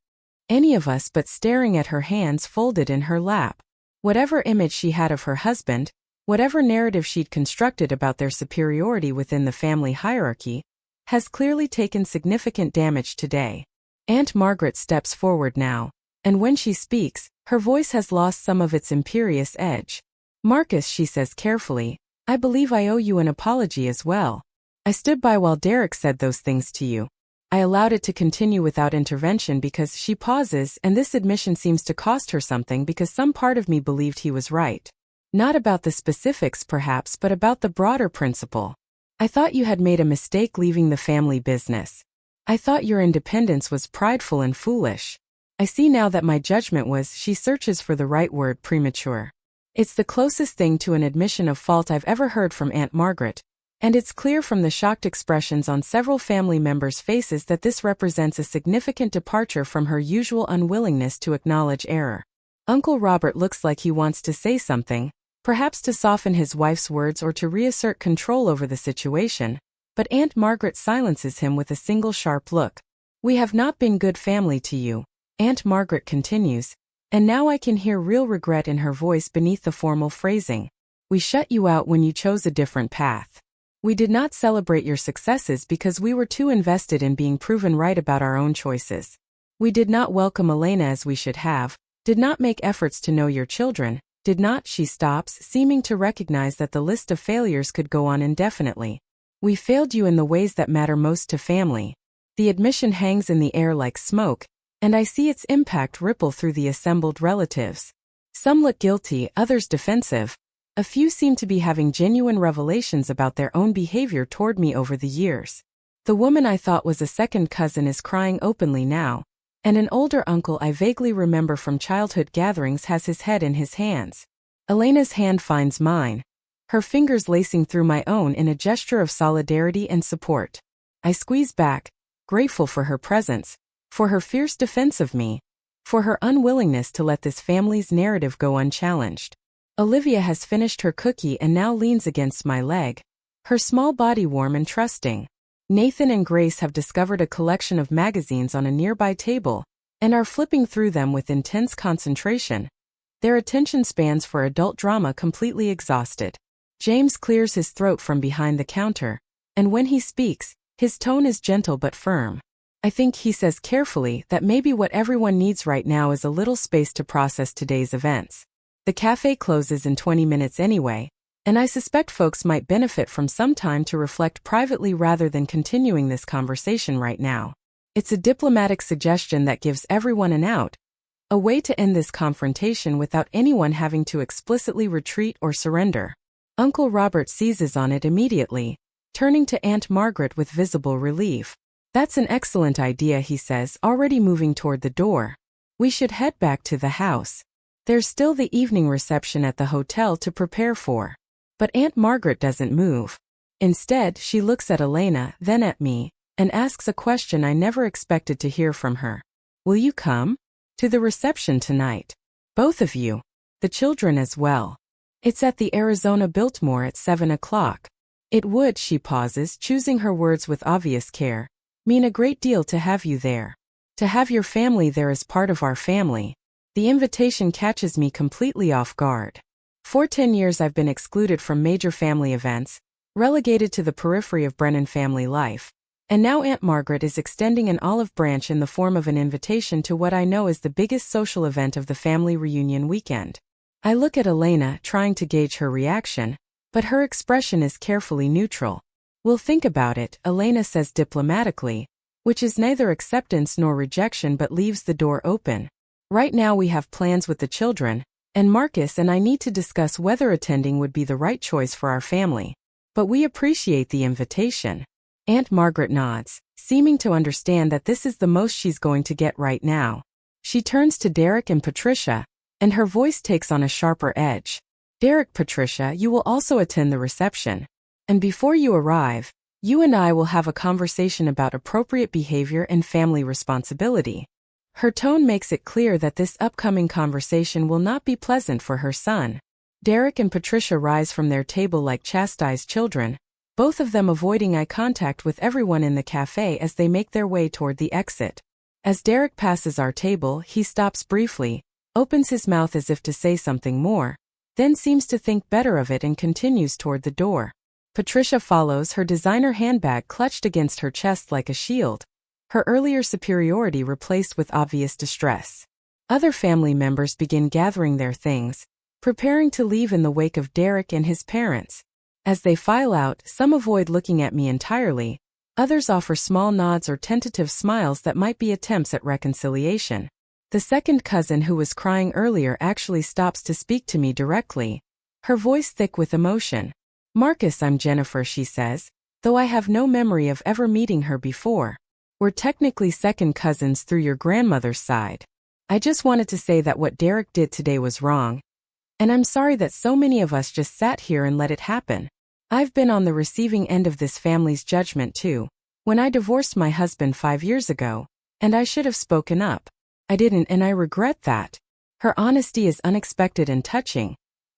any of us but staring at her hands folded in her lap. Whatever image she had of her husband, whatever narrative she'd constructed about their superiority within the family hierarchy, has clearly taken significant damage today. Aunt Margaret steps forward now, and when she speaks, her voice has lost some of its imperious edge. Marcus, she says carefully, I believe I owe you an apology as well. I stood by while Derek said those things to you. I allowed it to continue without intervention because she pauses, and this admission seems to cost her something because some part of me believed he was right. Not about the specifics perhaps, but about the broader principle. I thought you had made a mistake leaving the family business. I thought your independence was prideful and foolish. I see now that my judgment was, she searches for the right word, premature. It's the closest thing to an admission of fault I've ever heard from Aunt Margaret, and it's clear from the shocked expressions on several family members' faces that this represents a significant departure from her usual unwillingness to acknowledge error. Uncle Robert looks like he wants to say something, perhaps to soften his wife's words or to reassert control over the situation, but Aunt Margaret silences him with a single sharp look. We have not been good family to you, Aunt Margaret continues, and now I can hear real regret in her voice beneath the formal phrasing. We shut you out when you chose a different path. We did not celebrate your successes because we were too invested in being proven right about our own choices. We did not welcome Elena as we should have, did not make efforts to know your children, did not. She stops, seeming to recognize that the list of failures could go on indefinitely. We failed you in the ways that matter most to family. The admission hangs in the air like smoke, and I see its impact ripple through the assembled relatives. Some look guilty, others defensive. A few seem to be having genuine revelations about their own behavior toward me over the years. The woman I thought was a second cousin is crying openly now, and an older uncle I vaguely remember from childhood gatherings has his head in his hands. Elena's hand finds mine, her fingers lacing through my own in a gesture of solidarity and support. I squeeze back, grateful for her presence, for her fierce defense of me, for her unwillingness to let this family's narrative go unchallenged. Olivia has finished her cookie and now leans against my leg, her small body warm and trusting. Nathan and Grace have discovered a collection of magazines on a nearby table, and are flipping through them with intense concentration, their attention spans for adult drama completely exhausted. James clears his throat from behind the counter, and when he speaks, his tone is gentle but firm. I think he says carefully that maybe what everyone needs right now is a little space to process today's events. The cafe closes in 20 minutes anyway, and I suspect folks might benefit from some time to reflect privately rather than continuing this conversation right now. It's a diplomatic suggestion that gives everyone an out, a way to end this confrontation without anyone having to explicitly retreat or surrender. Uncle Robert seizes on it immediately, turning to Aunt Margaret with visible relief. That's an excellent idea, he says, already moving toward the door. We should head back to the house. There's still the evening reception at the hotel to prepare for. But Aunt Margaret doesn't move. Instead, she looks at Elena, then at me, and asks a question I never expected to hear from her. Will you come? To the reception tonight. Both of you. The children as well. It's at the Arizona Biltmore at 7 o'clock. It would, she pauses, choosing her words with obvious care, mean a great deal to have you there. To have your family there as part of our family. The invitation catches me completely off guard. For 10 years I've been excluded from major family events, relegated to the periphery of Brennan family life. And now Aunt Margaret is extending an olive branch in the form of an invitation to what I know is the biggest social event of the family reunion weekend. I look at Elena, trying to gauge her reaction, but her expression is carefully neutral. "We'll think about it," Elena says diplomatically, which is neither acceptance nor rejection but leaves the door open. "Right now we have plans with the children, and Marcus and I need to discuss whether attending would be the right choice for our family. But we appreciate the invitation." Aunt Margaret nods, seeming to understand that this is the most she's going to get right now. She turns to Derek and Patricia, and her voice takes on a sharper edge. "Derek, Patricia, you will also attend the reception. And before you arrive, you and I will have a conversation about appropriate behavior and family responsibility." Her tone makes it clear that this upcoming conversation will not be pleasant for her son. Derek and Patricia rise from their table like chastised children, both of them avoiding eye contact with everyone in the cafe as they make their way toward the exit. As Derek passes our table, he stops briefly, opens his mouth as if to say something more, then seems to think better of it and continues toward the door. Patricia follows, her designer handbag clutched against her chest like a shield, her earlier superiority replaced with obvious distress. Other family members begin gathering their things, preparing to leave in the wake of Derek and his parents. As they file out, some avoid looking at me entirely, others offer small nods or tentative smiles that might be attempts at reconciliation. The second cousin who was crying earlier actually stops to speak to me directly, her voice thick with emotion. "Marcus, I'm Jennifer," she says, though I have no memory of ever meeting her before. "We're technically second cousins through your grandmother's side. I just wanted to say that what Derek did today was wrong. And I'm sorry that so many of us just sat here and let it happen. I've been on the receiving end of this family's judgment too, when I divorced my husband 5 years ago, and I should have spoken up. I didn't, and I regret that." Her honesty is unexpected and touching,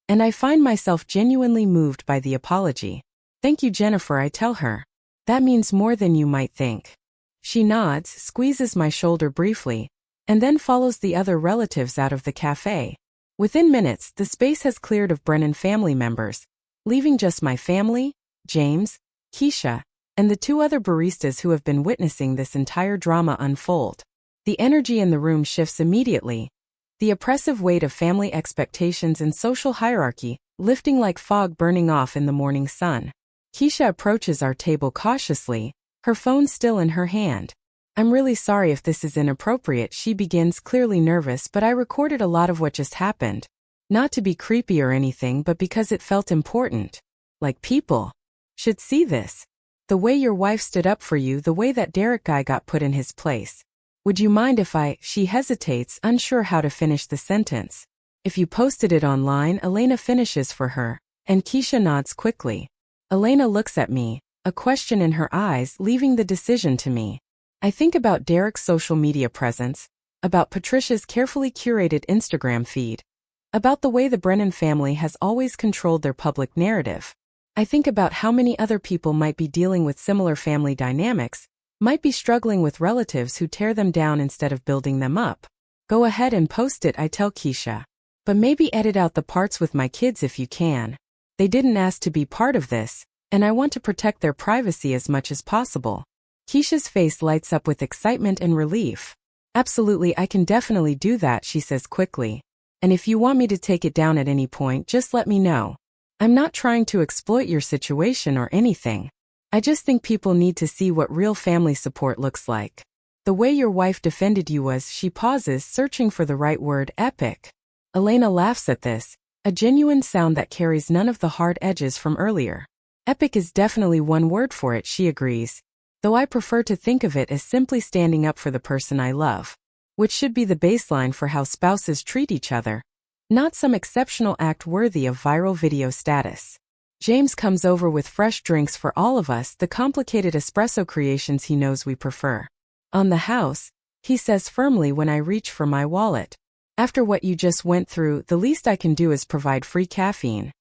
and I find myself genuinely moved by the apology. "Thank you, Jennifer," I tell her. "That means more than you might think." She nods, squeezes my shoulder briefly, and then follows the other relatives out of the cafe. Within minutes, the space has cleared of Brennan family members, leaving just my family, James, Keisha, and the 2 other baristas who have been witnessing this entire drama unfold. The energy in the room shifts immediately, the oppressive weight of family expectations and social hierarchy lifting like fog burning off in the morning sun. Keisha approaches our table cautiously, her phone still in her hand. "I'm really sorry if this is inappropriate," she begins, clearly nervous, "but I recorded a lot of what just happened. Not to be creepy or anything, but because it felt important. Like people should see this. The way your wife stood up for you, the way that Derek guy got put in his place. Would you mind if She hesitates, unsure how to finish the sentence. "If you posted it online," Elena finishes for her, and Keisha nods quickly. Elena looks at me, a question in her eyes, leaving the decision to me. I think about Derek's social media presence, about Patricia's carefully curated Instagram feed, about the way the Brennan family has always controlled their public narrative. I think about how many other people might be dealing with similar family dynamics, might be struggling with relatives who tear them down instead of building them up. "Go ahead and post it," I tell Keisha. "But maybe edit out the parts with my kids if you can. They didn't ask to be part of this, and I want to protect their privacy as much as possible." Keisha's face lights up with excitement and relief. "Absolutely, I can definitely do that," she says quickly. "And if you want me to take it down at any point, just let me know. I'm not trying to exploit your situation or anything. I just think people need to see what real family support looks like. The way your wife defended you was," she pauses, searching for the right word, "epic." Elena laughs at this, a genuine sound that carries none of the hard edges from earlier. "Epic is definitely one word for it," she agrees, though I prefer to think of it as simply standing up for the person I love, which should be the baseline for how spouses treat each other, not some exceptional act worthy of viral video status. James comes over with fresh drinks for all of us, the complicated espresso creations he knows we prefer. "On the house," he says firmly when I reach for my wallet. "After what you just went through, the least I can do is provide free caffeine."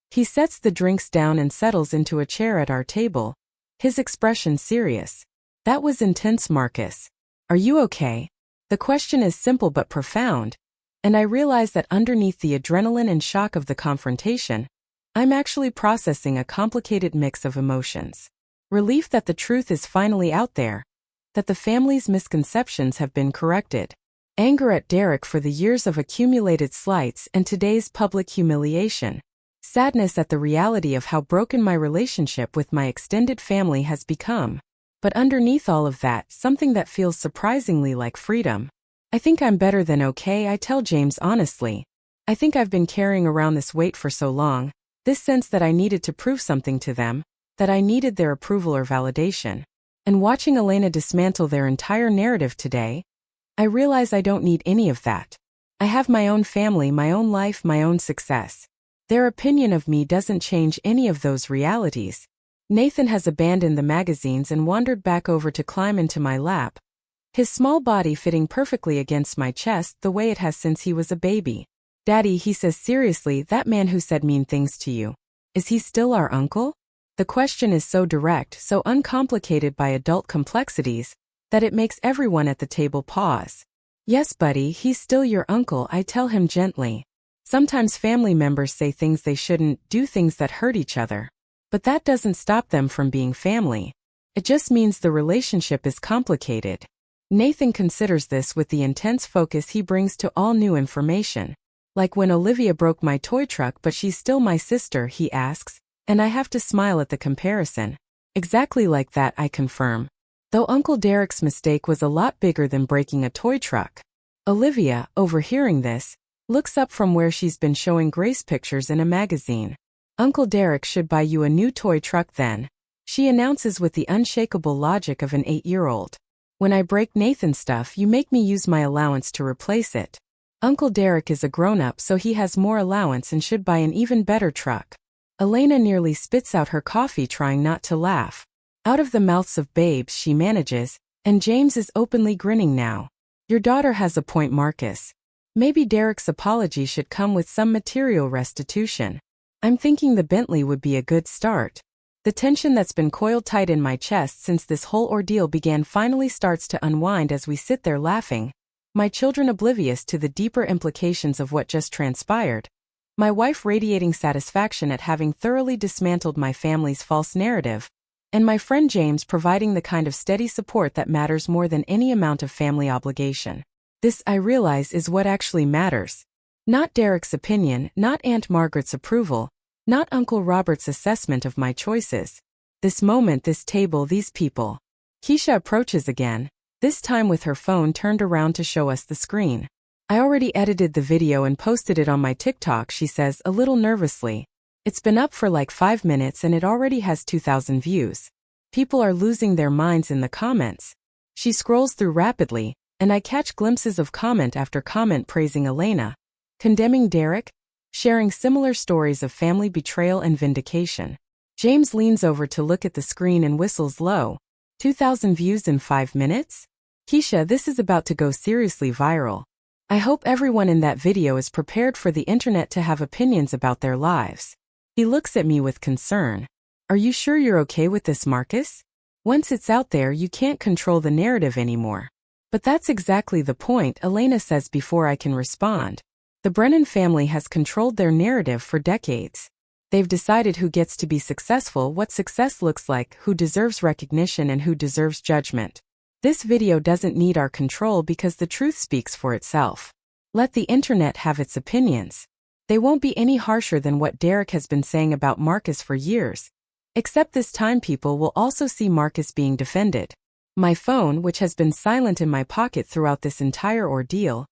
He sets the drinks down and settles into a chair at our table, his expression serious. "That was intense, Marcus. Are you okay?" The question is simple but profound, and I realize that underneath the adrenaline and shock of the confrontation, I'm actually processing a complicated mix of emotions. Relief that the truth is finally out there. That the family's misconceptions have been corrected. Anger at Derek for the years of accumulated slights and today's public humiliation. Sadness at the reality of how broken my relationship with my extended family has become. But underneath all of that, something that feels surprisingly like freedom. I think I'm better than okay, I tell James honestly. I think I've been carrying around this weight for so long, this sense that I needed to prove something to them, that I needed their approval or validation. And watching Elena dismantle their entire narrative today, I realize I don't need any of that. I have my own family, my own life, my own success. Their opinion of me doesn't change any of those realities. Nathan has abandoned the magazines and wandered back over to climb into my lap, his small body fitting perfectly against my chest the way it has since he was a baby. Daddy, he says seriously, that man who said mean things to you, is he still our uncle? The question is so direct, so uncomplicated by adult complexities, that it makes everyone at the table pause. Yes, buddy, he's still your uncle, I tell him gently. Sometimes family members say things they shouldn't, do things that hurt each other. But that doesn't stop them from being family. It just means the relationship is complicated. Nathan considers this with the intense focus he brings to all new information. Like when Olivia broke my toy truck but she's still my sister, he asks, and I have to smile at the comparison. Exactly like that, I confirm. Though Uncle Derek's mistake was a lot bigger than breaking a toy truck. Olivia, overhearing this, looks up from where she's been showing Grace pictures in a magazine. Uncle Derek should buy you a new toy truck then, she announces with the unshakable logic of an 8-year-old. When I break Nathan's stuff, you make me use my allowance to replace it. Uncle Derek is a grown-up, so he has more allowance and should buy an even better truck. Elena nearly spits out her coffee, trying not to laugh. Out of the mouths of babes she manages, and James is openly grinning now. Your daughter has a point, Marcus. Maybe Derek's apology should come with some material restitution. I'm thinking the Bentley would be a good start. The tension that's been coiled tight in my chest since this whole ordeal began finally starts to unwind as we sit there laughing, my children oblivious to the deeper implications of what just transpired, my wife radiating satisfaction at having thoroughly dismantled my family's false narrative, and my friend James providing the kind of steady support that matters more than any amount of family obligation. This, I realize, is what actually matters. Not Derek's opinion, not Aunt Margaret's approval, not Uncle Robert's assessment of my choices. This moment, this table, these people. Keisha approaches again, this time with her phone turned around to show us the screen. I already edited the video and posted it on my TikTok, she says a little nervously. It's been up for like 5 minutes and it already has 2,000 views. People are losing their minds in the comments. She scrolls through rapidly, and I catch glimpses of comment after comment praising Elena, condemning Derek, sharing similar stories of family betrayal and vindication. James leans over to look at the screen and whistles low. 2,000 views in 5 minutes? Keisha, this is about to go seriously viral. I hope everyone in that video is prepared for the internet to have opinions about their lives. He looks at me with concern. Are you sure you're okay with this, Marcus? Once it's out there, you can't control the narrative anymore. But that's exactly the point, Elena says before I can respond. The Brennan family has controlled their narrative for decades. They've decided who gets to be successful, what success looks like, who deserves recognition and who deserves judgment. This video doesn't need our control because the truth speaks for itself. Let the internet have its opinions. They won't be any harsher than what Derek has been saying about Marcus for years. Except this time people will also see Marcus being defended. My phone, which has been silent in my pocket throughout this entire ordeal,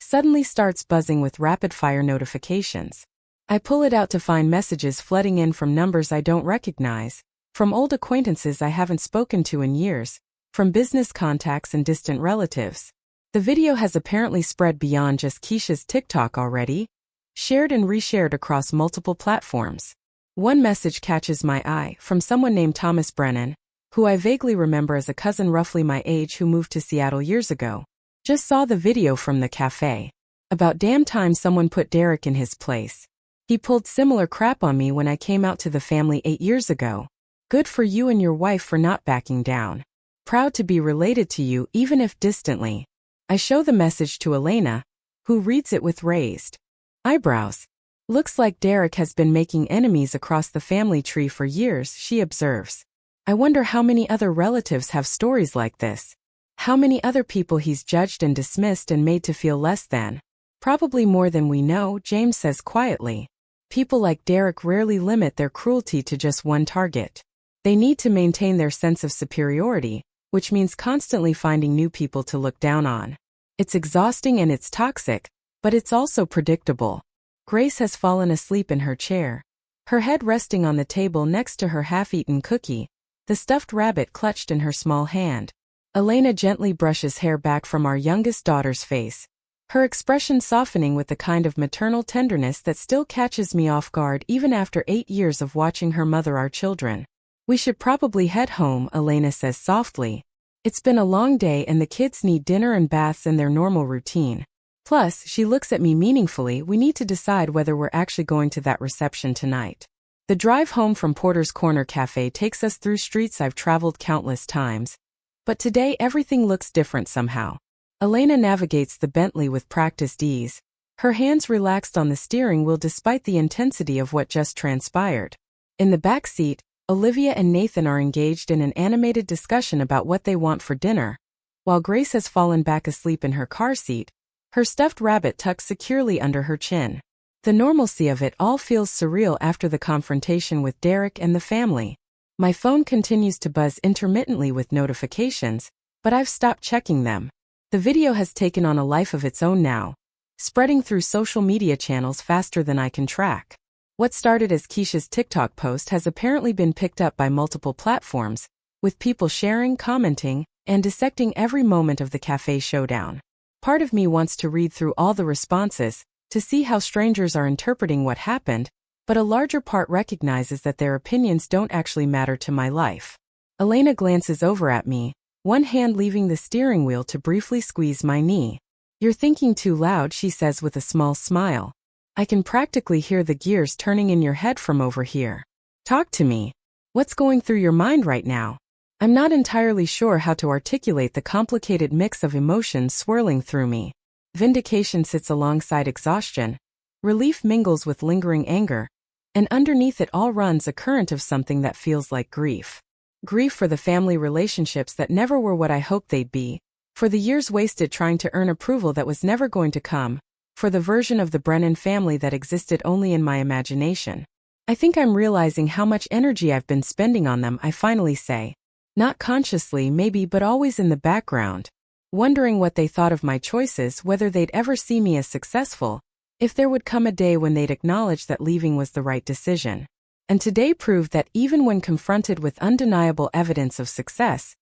suddenly starts buzzing with rapid-fire notifications. I pull it out to find messages flooding in from numbers I don't recognize, from old acquaintances I haven't spoken to in years, from business contacts and distant relatives. The video has apparently spread beyond just Keisha's TikTok already, shared and reshared across multiple platforms. One message catches my eye, from someone named Thomas Brennan, who I vaguely remember as a cousin roughly my age who moved to Seattle years ago. Just saw the video from the Café. About damn time someone put Derek in his place. He pulled similar crap on me when I came out to the family 8 years ago. Good for you and your wife for not backing down. Proud to be related to you even if distantly. I show the message to Elena, who reads it with raised eyebrows. Looks like Derek has been making enemies across the family tree for years, she observes. I wonder how many other relatives have stories like this. How many other people he's judged and dismissed and made to feel less than. Probably more than we know, James says quietly. People like Derek rarely limit their cruelty to just one target. They need to maintain their sense of superiority, which means constantly finding new people to look down on. It's exhausting and it's toxic, but it's also predictable. Grace has fallen asleep in her chair, her head resting on the table next to her half-eaten cookie, the stuffed rabbit clutched in her small hand. Elena gently brushes hair back from our youngest daughter's face, her expression softening with the kind of maternal tenderness that still catches me off guard even after 8 years of watching her mother our children. We should probably head home, Elena says softly. It's been a long day and the kids need dinner and baths and their normal routine. Plus, she looks at me meaningfully, we need to decide whether we're actually going to that reception tonight. The drive home from Porter's Corner Café takes us through streets I've traveled countless times. But today everything looks different somehow. Elena navigates the Bentley with practiced ease, her hands relaxed on the steering wheel despite the intensity of what just transpired. In the back seat, Olivia and Nathan are engaged in an animated discussion about what they want for dinner, while Grace has fallen back asleep in her car seat, her stuffed rabbit tucked securely under her chin. The normalcy of it all feels surreal after the confrontation with Derek and the family. My phone continues to buzz intermittently with notifications, but I've stopped checking them. The video has taken on a life of its own now, spreading through social media channels faster than I can track. What started as Keisha's TikTok post has apparently been picked up by multiple platforms, with people sharing, commenting, and dissecting every moment of the cafe showdown. Part of me wants to read through all the responses, to see how strangers are interpreting what happened, but a larger part recognizes that their opinions don't actually matter to my life. Elena glances over at me, one hand leaving the steering wheel to briefly squeeze my knee. You're thinking too loud, she says with a small smile. I can practically hear the gears turning in your head from over here. Talk to me. What's going through your mind right now? I'm not entirely sure how to articulate the complicated mix of emotions swirling through me. Vindication sits alongside exhaustion. Relief mingles with lingering anger. And underneath it all runs a current of something that feels like grief. Grief for the family relationships that never were what I hoped they'd be, for the years wasted trying to earn approval that was never going to come, for the version of the Brennan family that existed only in my imagination. I think I'm realizing how much energy I've been spending on them, I finally say. Not consciously maybe, but always in the background. Wondering what they thought of my choices, whether they'd ever see me as successful, if there would come a day when they'd acknowledge that leaving was the right decision. And today proved that even when confronted with undeniable evidence of success,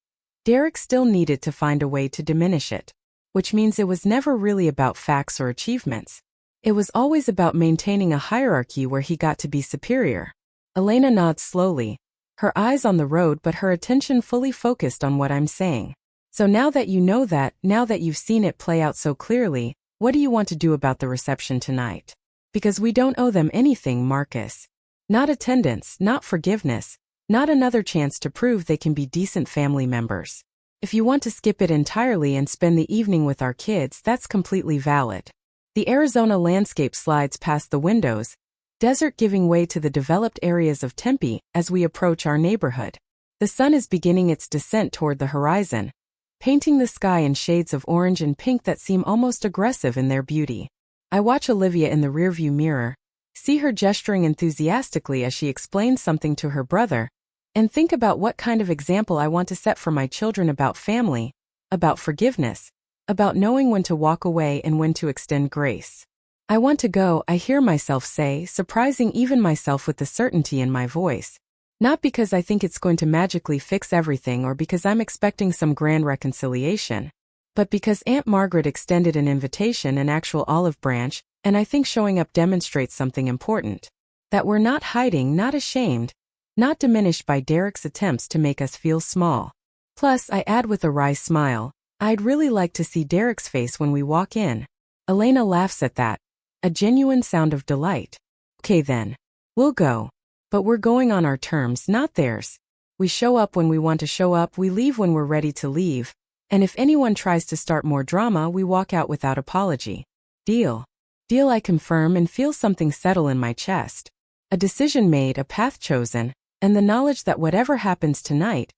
Derek still needed to find a way to diminish it. Which means it was never really about facts or achievements. It was always about maintaining a hierarchy where he got to be superior. Elena nods slowly, her eyes on the road but her attention fully focused on what I'm saying. So now that you know that, now that you've seen it play out so clearly, what do you want to do about the reception tonight? Because we don't owe them anything, Marcus. Not attendance, not forgiveness, not another chance to prove they can be decent family members. If you want to skip it entirely and spend the evening with our kids, that's completely valid. The Arizona landscape slides past the windows, desert giving way to the developed areas of Tempe as we approach our neighborhood. The sun is beginning its descent toward the horizon, painting the sky in shades of orange and pink that seem almost aggressive in their beauty. I watch Olivia in the rearview mirror, see her gesturing enthusiastically as she explains something to her brother, and think about what kind of example I want to set for my children about family, about forgiveness, about knowing when to walk away and when to extend grace. I want to go, I hear myself say, surprising even myself with the certainty in my voice. Not because I think it's going to magically fix everything or because I'm expecting some grand reconciliation, but because Aunt Margaret extended an invitation, an actual olive branch, and I think showing up demonstrates something important. That we're not hiding, not ashamed, not diminished by Derek's attempts to make us feel small. Plus, I add with a wry smile, I'd really like to see Derek's face when we walk in. Elena laughs at that, a genuine sound of delight. Okay then. We'll go. But we're going on our terms, not theirs. We show up when we want to show up, we leave when we're ready to leave, and if anyone tries to start more drama, we walk out without apology. Deal. Deal, I confirm and feel something settle in my chest. A decision made, a path chosen, and the knowledge that whatever happens tonight,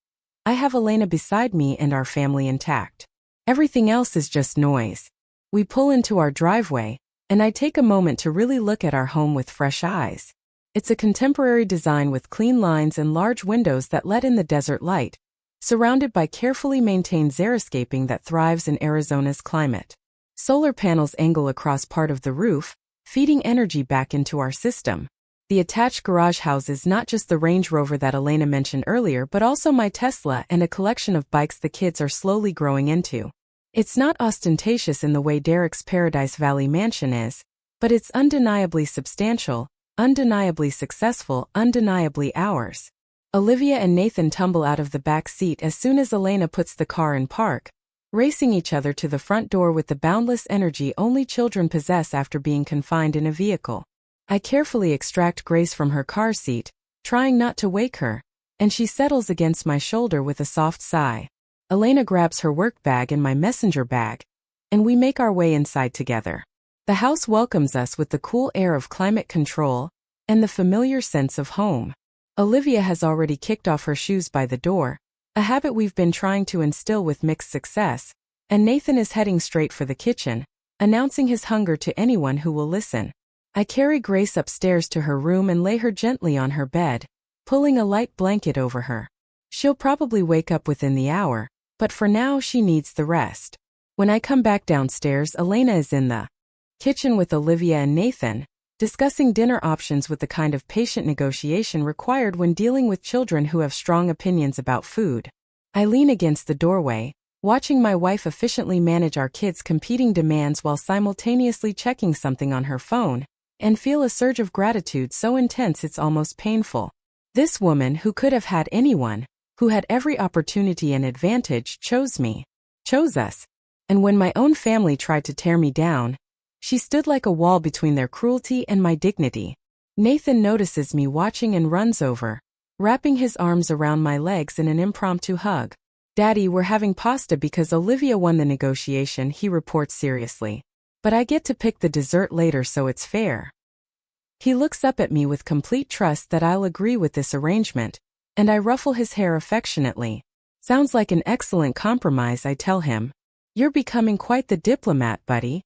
I have Elena beside me and our family intact. Everything else is just noise. We pull into our driveway, and I take a moment to really look at our home with fresh eyes. It's a contemporary design with clean lines and large windows that let in the desert light, surrounded by carefully maintained xeriscaping that thrives in Arizona's climate. Solar panels angle across part of the roof, feeding energy back into our system. The attached garage houses not just the Range Rover that Elena mentioned earlier, but also my Tesla and a collection of bikes the kids are slowly growing into. It's not ostentatious in the way Derek's Paradise Valley mansion is, but it's undeniably substantial, undeniably successful, undeniably ours. Olivia and Nathan tumble out of the back seat as soon as Elena puts the car in park, racing each other to the front door with the boundless energy only children possess after being confined in a vehicle. I carefully extract Grace from her car seat, trying not to wake her, and she settles against my shoulder with a soft sigh. Elena grabs her work bag and my messenger bag, and we make our way inside together. The house welcomes us with the cool air of climate control and the familiar sense of home. Olivia has already kicked off her shoes by the door, a habit we've been trying to instill with mixed success, and Nathan is heading straight for the kitchen, announcing his hunger to anyone who will listen. I carry Grace upstairs to her room and lay her gently on her bed, pulling a light blanket over her. She'll probably wake up within the hour, but for now she needs the rest. When I come back downstairs, Elena is in the kitchen with Olivia and Nathan, discussing dinner options with the kind of patient negotiation required when dealing with children who have strong opinions about food. I lean against the doorway, watching my wife efficiently manage our kids' competing demands while simultaneously checking something on her phone, and feel a surge of gratitude so intense it's almost painful. This woman, who could have had anyone, who had every opportunity and advantage, chose me. Chose us. And when my own family tried to tear me down, she stood like a wall between their cruelty and my dignity. Nathan notices me watching and runs over, wrapping his arms around my legs in an impromptu hug. "Daddy, we're having pasta because Olivia won the negotiation," he reports seriously. "But I get to pick the dessert later, so it's fair." He looks up at me with complete trust that I'll agree with this arrangement, and I ruffle his hair affectionately. "Sounds like an excellent compromise," I tell him. "You're becoming quite the diplomat, buddy."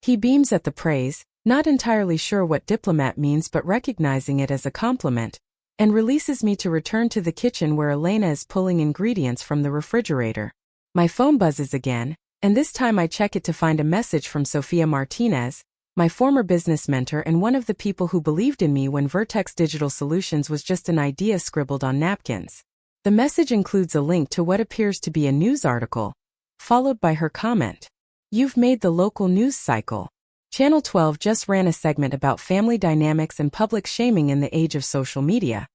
He beams at the praise, not entirely sure what diplomat means but recognizing it as a compliment, and releases me to return to the kitchen where Elena is pulling ingredients from the refrigerator. My phone buzzes again, and this time I check it to find a message from Sofia Martinez, my former business mentor and one of the people who believed in me when Vertex Digital Solutions was just an idea scribbled on napkins. The message includes a link to what appears to be a news article, followed by her comment. "You've made the local news cycle. Channel 12 just ran a segment about family dynamics and public shaming in the age of social media,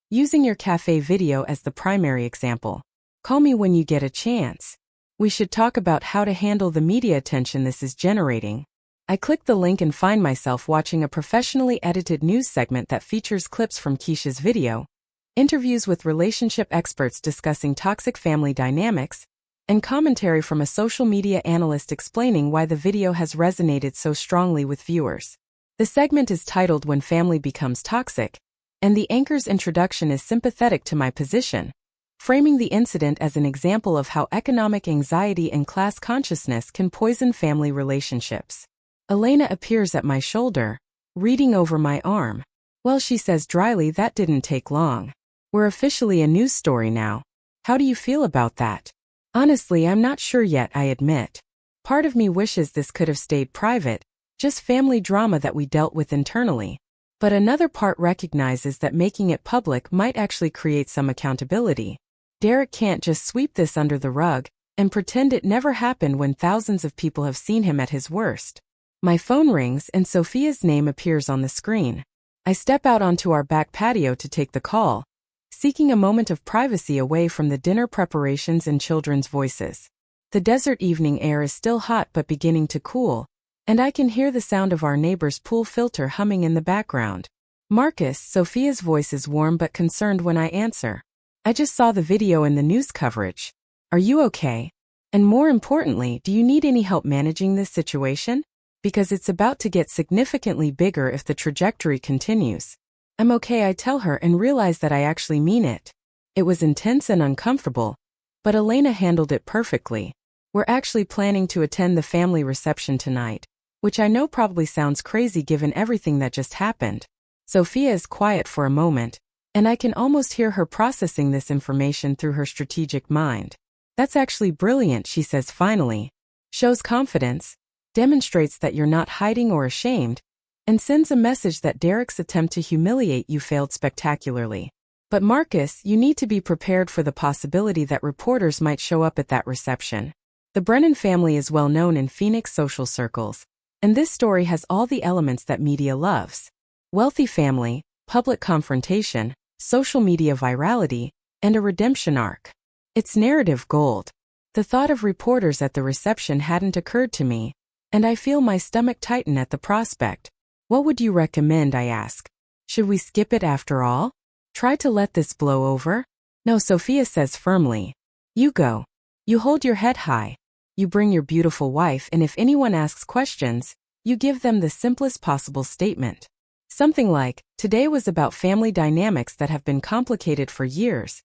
using your Café video as the primary example. Call me when you get a chance. We should talk about how to handle the media attention this is generating." I click the link and find myself watching a professionally edited news segment that features clips from Keisha's video, interviews with relationship experts discussing toxic family dynamics, and commentary from a social media analyst explaining why the video has resonated so strongly with viewers. The segment is titled "When Family Becomes Toxic," and the anchor's introduction is sympathetic to my position, framing the incident as an example of how economic anxiety and class consciousness can poison family relationships. Elena appears at my shoulder, reading over my arm. "Well," she says dryly, "that didn't take long. We're officially a news story now. How do you feel about that?" "Honestly, I'm not sure yet," I admit. Part of me wishes this could have stayed private, just family drama that we dealt with internally. But another part recognizes that making it public might actually create some accountability. Derek can't just sweep this under the rug and pretend it never happened when thousands of people have seen him at his worst. My phone rings and Sophia's name appears on the screen. I step out onto our back patio to take the call, seeking a moment of privacy away from the dinner preparations and children's voices. The desert evening air is still hot but beginning to cool, and I can hear the sound of our neighbor's pool filter humming in the background. "Marcus," Sophia's voice is warm but concerned when I answer. "I just saw the video and the news coverage. Are you okay? And more importantly, do you need any help managing this situation? Because it's about to get significantly bigger if the trajectory continues." I'm okay, I tell her and realize that I actually mean it. It was intense and uncomfortable, but Elena handled it perfectly. We're actually planning to attend the family reception tonight, which I know probably sounds crazy given everything that just happened. Sophia is quiet for a moment, and I can almost hear her processing this information through her strategic mind. That's actually brilliant, she says finally. Shows confidence, demonstrates that you're not hiding or ashamed, and sends a message that Derek's attempt to humiliate you failed spectacularly. But Marcus, you need to be prepared for the possibility that reporters might show up at that reception. The Brennan family is well known in Phoenix social circles, and this story has all the elements that media loves. Wealthy family, public confrontation, social media virality, and a redemption arc. It's narrative gold. The thought of reporters at the reception hadn't occurred to me, and I feel my stomach tighten at the prospect. What would you recommend, I ask. Should we skip it after all? Try to let this blow over? No, Sophia says firmly. You go. You hold your head high. You bring your beautiful wife, and if anyone asks questions, you give them the simplest possible statement. Something like, today was about family dynamics that have been complicated for years,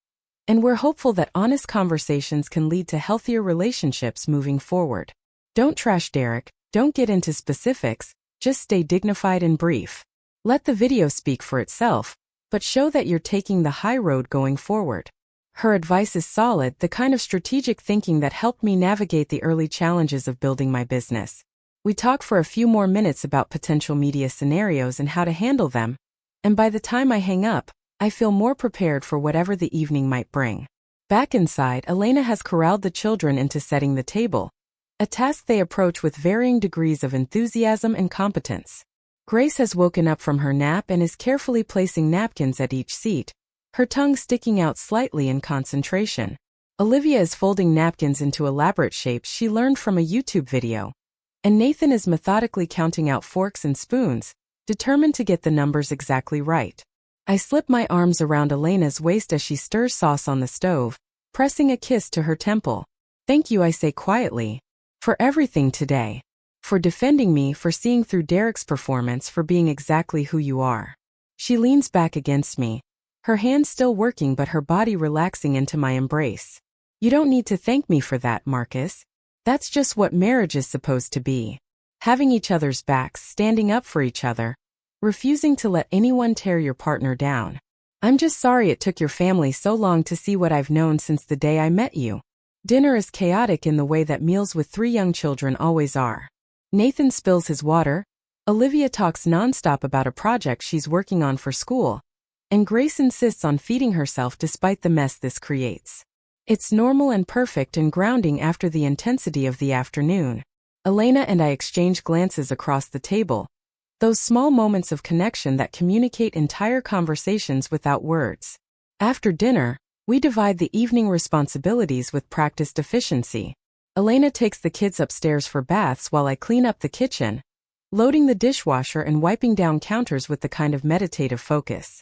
and we're hopeful that honest conversations can lead to healthier relationships moving forward. Don't trash Derek, don't get into specifics, just stay dignified and brief. Let the video speak for itself, but show that you're taking the high road going forward. Her advice is solid, the kind of strategic thinking that helped me navigate the early challenges of building my business. We talk for a few more minutes about potential media scenarios and how to handle them, and by the time I hang up, I feel more prepared for whatever the evening might bring. Back inside, Elena has corralled the children into setting the table, a task they approach with varying degrees of enthusiasm and competence. Grace has woken up from her nap and is carefully placing napkins at each seat, her tongue sticking out slightly in concentration. Olivia is folding napkins into elaborate shapes she learned from a YouTube video, and Nathan is methodically counting out forks and spoons, determined to get the numbers exactly right. I slip my arms around Elena's waist as she stirs sauce on the stove, pressing a kiss to her temple. Thank you, I say quietly. For everything today. For defending me, for seeing through Derek's performance, for being exactly who you are. She leans back against me, her hands still working but her body relaxing into my embrace. You don't need to thank me for that, Marcus. That's just what marriage is supposed to be. Having each other's backs, standing up for each other, refusing to let anyone tear your partner down. I'm just sorry it took your family so long to see what I've known since the day I met you. Dinner is chaotic in the way that meals with 3 young children always are. Nathan spills his water, Olivia talks nonstop about a project she's working on for school, and Grace insists on feeding herself despite the mess this creates. It's normal and perfect and grounding after the intensity of the afternoon. Elena and I exchange glances across the table, those small moments of connection that communicate entire conversations without words. After dinner, we divide the evening responsibilities with practiced efficiency. Elena takes the kids upstairs for baths while I clean up the kitchen, loading the dishwasher and wiping down counters with the kind of meditative focus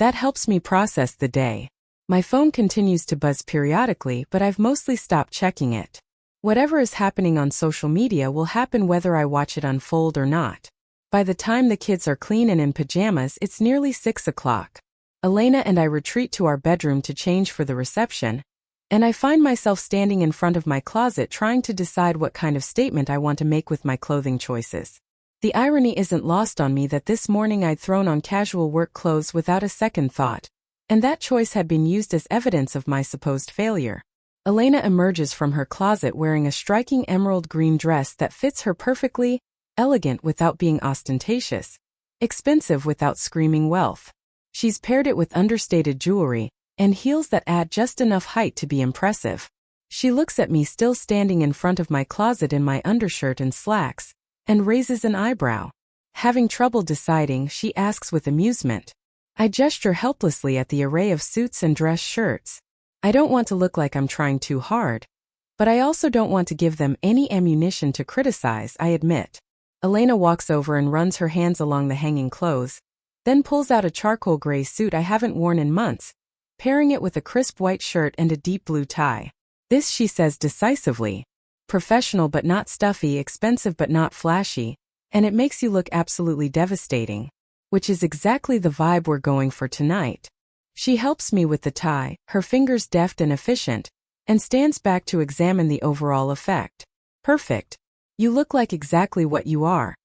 that helps me process the day. My phone continues to buzz periodically, but I've mostly stopped checking it. Whatever is happening on social media will happen whether I watch it unfold or not. By the time the kids are clean and in pajamas, it's nearly 6 o'clock. Elena and I retreat to our bedroom to change for the reception, and I find myself standing in front of my closet trying to decide what kind of statement I want to make with my clothing choices. The irony isn't lost on me that this morning I'd thrown on casual work clothes without a second thought, and that choice had been used as evidence of my supposed failure. Elena emerges from her closet wearing a striking emerald green dress that fits her perfectly, elegant without being ostentatious, expensive without screaming wealth. She's paired it with understated jewelry, and heels that add just enough height to be impressive. She looks at me still standing in front of my closet in my undershirt and slacks, and raises an eyebrow. Having trouble deciding, she asks with amusement. I gesture helplessly at the array of suits and dress shirts. I don't want to look like I'm trying too hard, but I also don't want to give them any ammunition to criticize, I admit. Elena walks over and runs her hands along the hanging clothes, then pulls out a charcoal gray suit I haven't worn in months, pairing it with a crisp white shirt and a deep blue tie. This, she says decisively. Professional but not stuffy, expensive but not flashy, and it makes you look absolutely devastating. which is exactly the vibe we're going for tonight. She helps me with the tie, her fingers deft and efficient, and stands back to examine the overall effect. Perfect. You look like exactly what you are.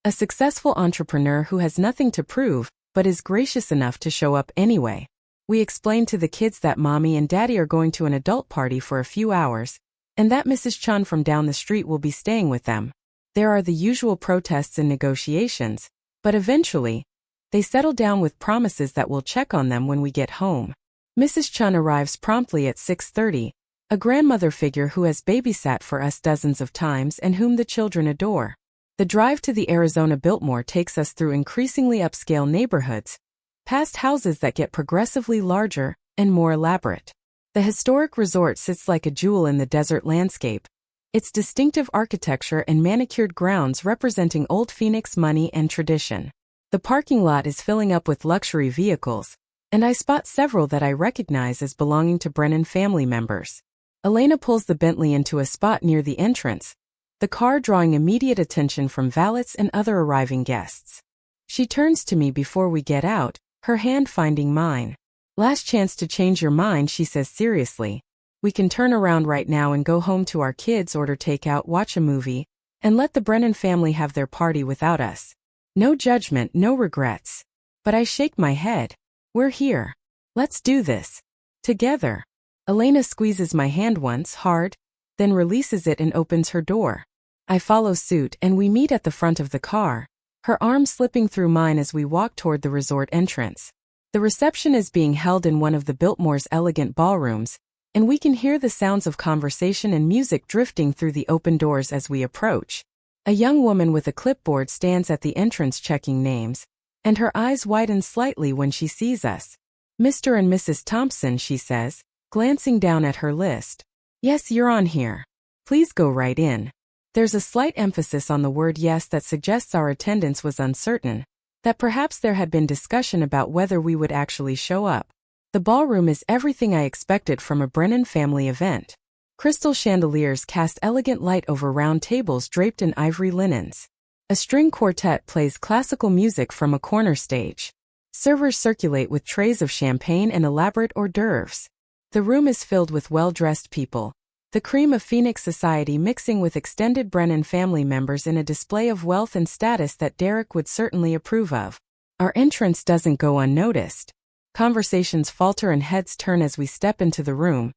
A successful entrepreneur who has nothing to prove, but is gracious enough to show up anyway. We explain to the kids that Mommy and Daddy are going to an adult party for a few hours, and that Mrs. Chun from down the street will be staying with them. There are the usual protests and negotiations, but eventually, they settle down with promises that we'll check on them when we get home. Mrs. Chun arrives promptly at 6:30, a grandmother figure who has babysat for us dozens of times and whom the children adore. The drive to the Arizona Biltmore takes us through increasingly upscale neighborhoods, past houses that get progressively larger and more elaborate. The historic resort sits like a jewel in the desert landscape, its distinctive architecture and manicured grounds representing old Phoenix money and tradition. The parking lot is filling up with luxury vehicles, and I spot several that I recognize as belonging to Brennan family members. Elena pulls the Bentley into a spot near the entrance, the car drawing immediate attention from valets and other arriving guests. She turns to me before we get out, her hand finding mine. Last chance to change your mind, she says seriously. We can turn around right now and go home to our kids, order takeout, watch a movie, and let the Brennan family have their party without us. No judgment, no regrets. But I shake my head. We're here. Let's do this. Together. Elena squeezes my hand once, hard, then releases it and opens her door. I follow suit and we meet at the front of the car, her arm slipping through mine as we walk toward the resort entrance. The reception is being held in one of the Biltmore's elegant ballrooms, and we can hear the sounds of conversation and music drifting through the open doors as we approach. A young woman with a clipboard stands at the entrance checking names, and her eyes widen slightly when she sees us. Mr. and Mrs. Thompson, she says, glancing down at her list. Yes, you're on here. Please go right in. There's a slight emphasis on the word yes that suggests our attendance was uncertain, that perhaps there had been discussion about whether we would actually show up. The ballroom is everything I expected from a Brennan family event. Crystal chandeliers cast elegant light over round tables draped in ivory linens. A string quartet plays classical music from a corner stage. Servers circulate with trays of champagne and elaborate hors d'oeuvres. The room is filled with well-dressed people, the cream of Phoenix society mixing with extended Brennan family members in a display of wealth and status that Derek would certainly approve of. Our entrance doesn't go unnoticed. Conversations falter and heads turn as we step into the room,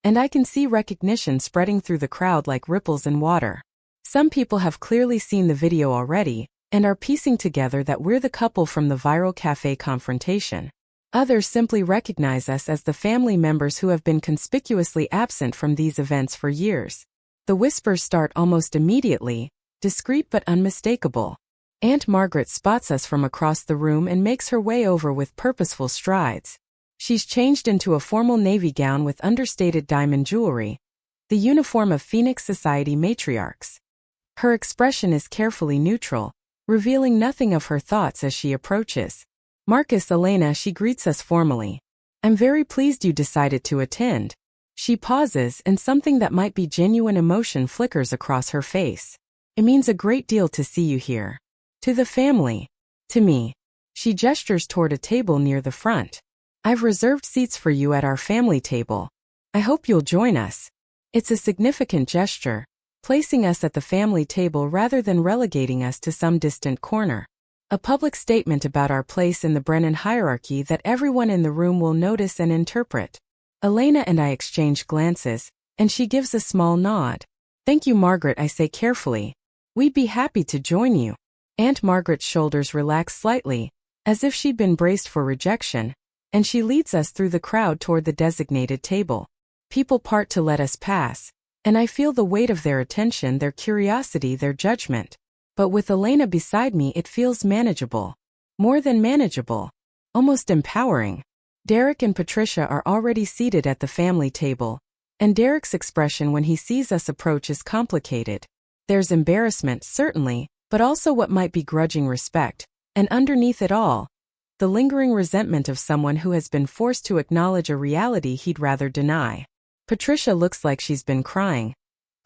and I can see recognition spreading through the crowd like ripples in water. Some people have clearly seen the video already, and are piecing together that we're the couple from the viral Café confrontation. Others simply recognize us as the family members who have been conspicuously absent from these events for years. The whispers start almost immediately, discreet but unmistakable. Aunt Margaret spots us from across the room and makes her way over with purposeful strides. She's changed into a formal navy gown with understated diamond jewelry, the uniform of Phoenix society matriarchs. Her expression is carefully neutral, revealing nothing of her thoughts as she approaches. Marcus, Elena, she greets us formally. I'm very pleased you decided to attend. She pauses and something that might be genuine emotion flickers across her face. It means a great deal to see you here. To the family. To me. She gestures toward a table near the front. I've reserved seats for you at our family table. I hope you'll join us. It's a significant gesture, placing us at the family table rather than relegating us to some distant corner. A public statement about our place in the Brennan hierarchy that everyone in the room will notice and interpret. Elena and I exchange glances, and she gives a small nod. Thank you, Margaret, I say carefully. We'd be happy to join you. Aunt Margaret's shoulders relax slightly, as if she'd been braced for rejection, and she leads us through the crowd toward the designated table. People part to let us pass, and I feel the weight of their attention, their curiosity, their judgment. But with Elena beside me, it feels manageable. More than manageable. Almost empowering. Derek and Patricia are already seated at the family table, and Derek's expression when he sees us approach is complicated. There's embarrassment, certainly, but also what might be grudging respect, and underneath it all, the lingering resentment of someone who has been forced to acknowledge a reality he'd rather deny. Patricia looks like she's been crying.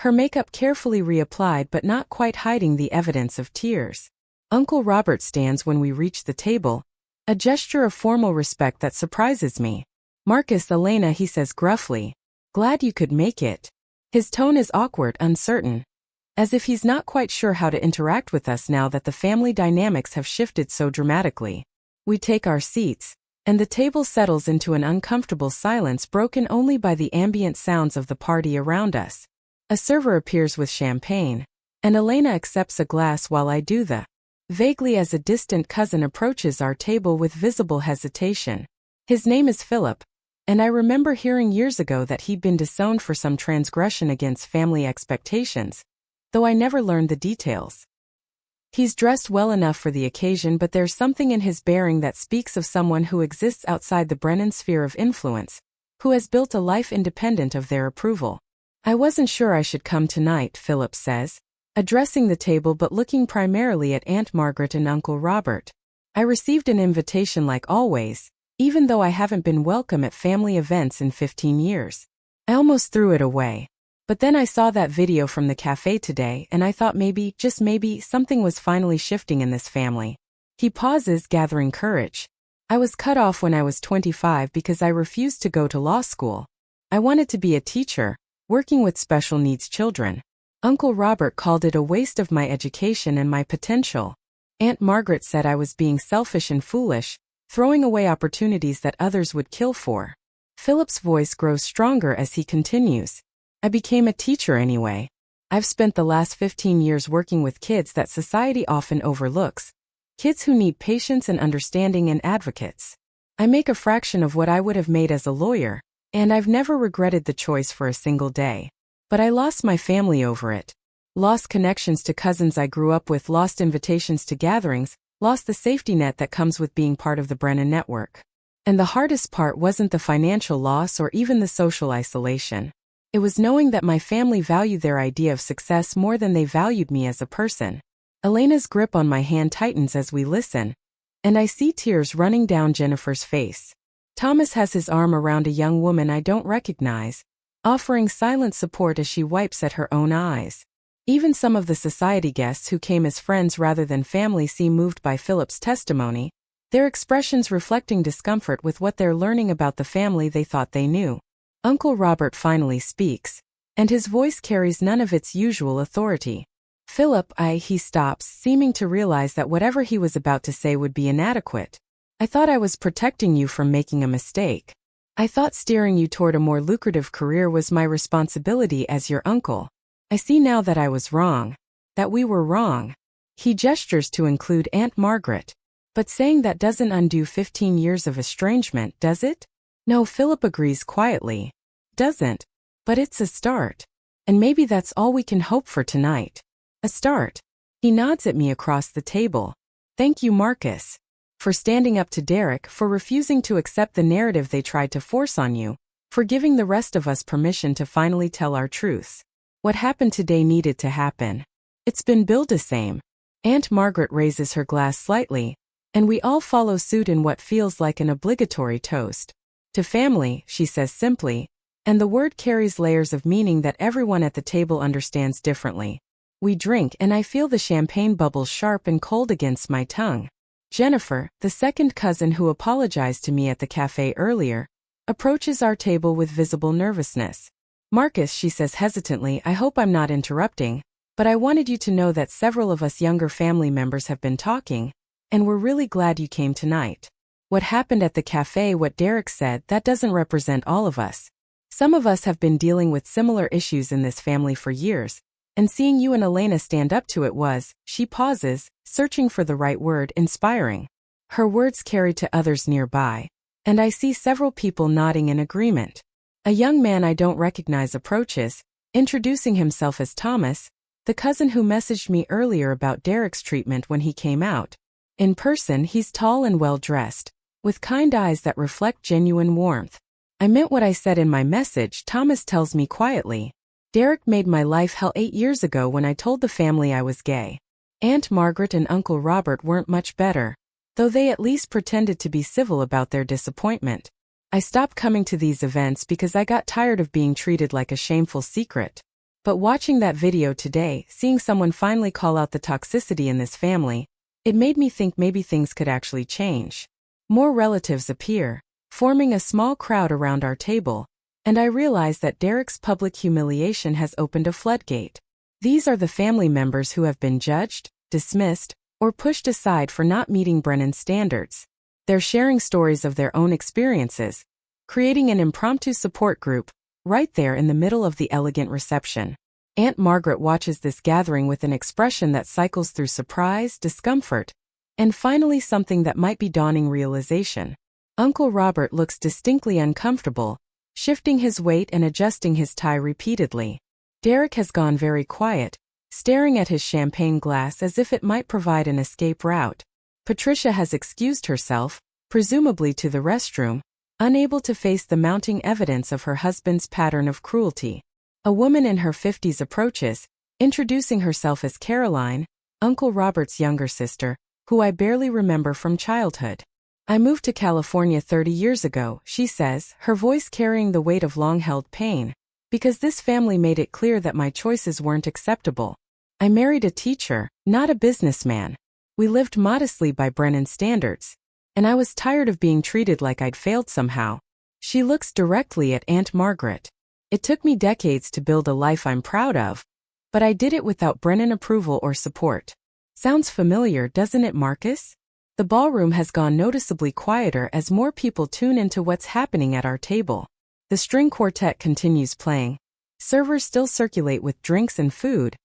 Her makeup carefully reapplied but not quite hiding the evidence of tears. Uncle Robert stands when we reach the table, a gesture of formal respect that surprises me. "Marcus, Elena," he says gruffly. "Glad you could make it." His tone is awkward, uncertain, as if he's not quite sure how to interact with us now that the family dynamics have shifted so dramatically. We take our seats, and the table settles into an uncomfortable silence broken only by the ambient sounds of the party around us. A server appears with champagne, and Elena accepts a glass while I do the vaguely as a distant cousin approaches our table with visible hesitation. His name is Philip, and I remember hearing years ago that he'd been disowned for some transgression against family expectations, though I never learned the details. He's dressed well enough for the occasion, but there's something in his bearing that speaks of someone who exists outside the Brennan sphere of influence, who has built a life independent of their approval. "I wasn't sure I should come tonight," Philip says, addressing the table but looking primarily at Aunt Margaret and Uncle Robert. "I received an invitation like always, even though I haven't been welcome at family events in 15 years. I almost threw it away. But then I saw that video from the cafe today and I thought maybe, just maybe, something was finally shifting in this family." He pauses, gathering courage. "I was cut off when I was 25 because I refused to go to law school. I wanted to be a teacher, working with special needs children. Uncle Robert called it a waste of my education and my potential. Aunt Margaret said I was being selfish and foolish, throwing away opportunities that others would kill for." Philip's voice grows stronger as he continues. "I became a teacher anyway. I've spent the last 15 years working with kids that society often overlooks, kids who need patience and understanding and advocates. I make a fraction of what I would have made as a lawyer, and I've never regretted the choice for a single day. But I lost my family over it. Lost connections to cousins I grew up with, lost invitations to gatherings, lost the safety net that comes with being part of the Brennan network. And the hardest part wasn't the financial loss or even the social isolation. It was knowing that my family valued their idea of success more than they valued me as a person." Elena's grip on my hand tightens as we listen, and I see tears running down Jennifer's face. Thomas has his arm around a young woman I don't recognize, offering silent support as she wipes at her own eyes. Even some of the society guests who came as friends rather than family seem moved by Philip's testimony, their expressions reflecting discomfort with what they're learning about the family they thought they knew. Uncle Robert finally speaks, and his voice carries none of its usual authority. "Philip, he stops, seeming to realize that whatever he was about to say would be inadequate. "I thought I was protecting you from making a mistake. I thought steering you toward a more lucrative career was my responsibility as your uncle. I see now that I was wrong, that we were wrong." He gestures to include Aunt Margaret. "But saying that doesn't undo 15 years of estrangement, does it?" "No," Philip agrees quietly. "Doesn't. But it's a start. And maybe that's all we can hope for tonight. A start." He nods at me across the table. "Thank you, Marcus, for standing up to Derek, for refusing to accept the narrative they tried to force on you, for giving the rest of us permission to finally tell our truths. What happened today needed to happen. It's been billed the same." Aunt Margaret raises her glass slightly, and we all follow suit in what feels like an obligatory toast. "To family," she says simply, and the word carries layers of meaning that everyone at the table understands differently. We drink and I feel the champagne bubbles sharp and cold against my tongue. Jennifer, the second cousin who apologized to me at the cafe earlier, approaches our table with visible nervousness. "Marcus," she says hesitantly, "I hope I'm not interrupting, but I wanted you to know that several of us younger family members have been talking, and we're really glad you came tonight. What happened at the cafe, what Derek said, that doesn't represent all of us. Some of us have been dealing with similar issues in this family for years, and seeing you and Elena stand up to it was," she pauses, searching for the right word, "inspiring." Her words carry to others nearby, and I see several people nodding in agreement. A young man I don't recognize approaches, introducing himself as Thomas, the cousin who messaged me earlier about Derek's treatment when he came out. In person, he's tall and well-dressed, with kind eyes that reflect genuine warmth. "I meant what I said in my message," Thomas tells me quietly. "Derek made my life hell 8 years ago when I told the family I was gay. Aunt Margaret and Uncle Robert weren't much better, though they at least pretended to be civil about their disappointment. I stopped coming to these events because I got tired of being treated like a shameful secret. But watching that video today, seeing someone finally call out the toxicity in this family, It made me think maybe things could actually change. More relatives appear, forming a small crowd around our table, and I realize that Derek's public humiliation has opened a floodgate. These are the family members who have been judged, dismissed, or pushed aside for not meeting Brennan's standards. They're sharing stories of their own experiences, creating an impromptu support group, right there in the middle of the elegant reception. Aunt Margaret watches this gathering with an expression that cycles through surprise, discomfort, and finally something that might be dawning realization. Uncle Robert looks distinctly uncomfortable, shifting his weight and adjusting his tie repeatedly. Derek has gone very quiet, staring at his champagne glass as if it might provide an escape route. Patricia has excused herself, presumably to the restroom, unable to face the mounting evidence of her husband's pattern of cruelty. A woman in her 50s approaches, introducing herself as Caroline, Uncle Robert's younger sister, who I barely remember from childhood. I moved to California 30 years ago, she says, her voice carrying the weight of long-held pain, because this family made it clear that my choices weren't acceptable. I married a teacher, not a businessman. We lived modestly by Brennan's standards, and I was tired of being treated like I'd failed somehow. She looks directly at Aunt Margaret. It took me decades to build a life I'm proud of, but I did it without Brennan approval or support. Sounds familiar, doesn't it, Marcus? The ballroom has gone noticeably quieter as more people tune into what's happening at our table. The string quartet continues playing. Servers still circulate with drinks and food,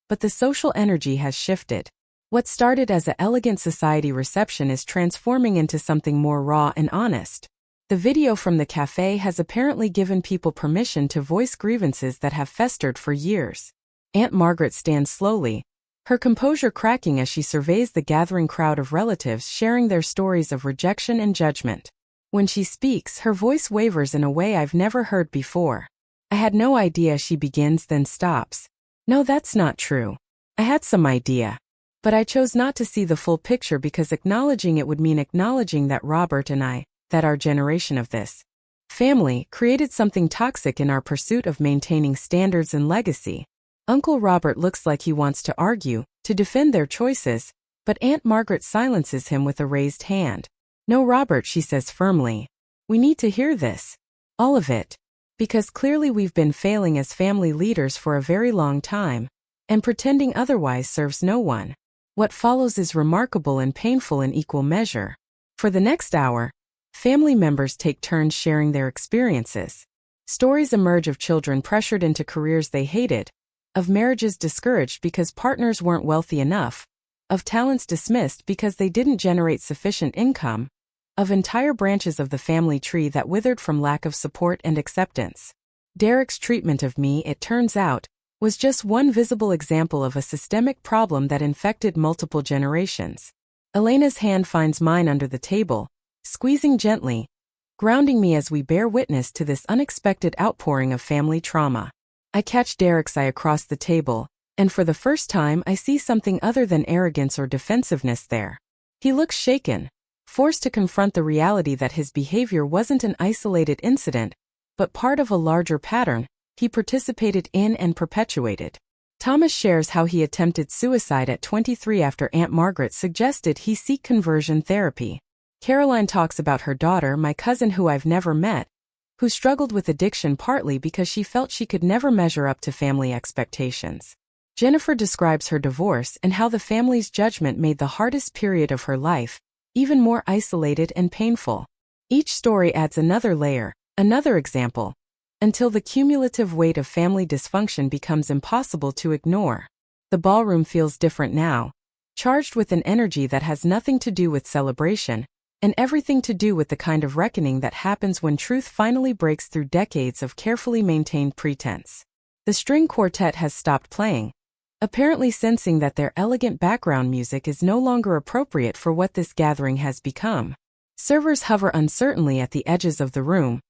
but the social energy has shifted. What started as an elegant society reception is transforming into something more raw and honest. The video from the café has apparently given people permission to voice grievances that have festered for years. Aunt Margaret stands slowly, her composure cracking as she surveys the gathering crowd of relatives sharing their stories of rejection and judgment. When she speaks, her voice wavers in a way I've never heard before. I had no idea, she begins, then stops. No, that's not true. I had some idea. But I chose not to see the full picture because acknowledging it would mean acknowledging that Robert and I, that our generation of this family, created something toxic in our pursuit of maintaining standards and legacy. Uncle Robert looks like he wants to argue, to defend their choices, but Aunt Margaret silences him with a raised hand. No, Robert, she says firmly. We need to hear this. All of it. Because clearly we've been failing as family leaders for a very long time, and pretending otherwise serves no one. What follows is remarkable and painful in equal measure. For the next hour, family members take turns sharing their experiences. Stories emerge of children pressured into careers they hated, of marriages discouraged because partners weren't wealthy enough, of talents dismissed because they didn't generate sufficient income, of entire branches of the family tree that withered from lack of support and acceptance. Derek's treatment of me, it turns out, was just one visible example of a systemic problem that infected multiple generations. Elena's hand finds mine under the table, squeezing gently, grounding me as we bear witness to this unexpected outpouring of family trauma. I catch Derek's eye across the table, and for the first time I see something other than arrogance or defensiveness there. He looks shaken, forced to confront the reality that his behavior wasn't an isolated incident, but part of a larger pattern he participated in and perpetuated. Thomas shares how he attempted suicide at 23 after Aunt Margaret suggested he seek conversion therapy. Caroline talks about her daughter, my cousin who I've never met, who struggled with addiction partly because she felt she could never measure up to family expectations. Jennifer describes her divorce and how the family's judgment made the hardest period of her life even more isolated and painful. Each story adds another layer, another example, until the cumulative weight of family dysfunction becomes impossible to ignore. The ballroom feels different now, charged with an energy that has nothing to do with celebration, and everything to do with the kind of reckoning that happens when truth finally breaks through decades of carefully maintained pretense. The string quartet has stopped playing, apparently sensing that their elegant background music is no longer appropriate for what this gathering has become. Servers hover uncertainly at the edges of the room,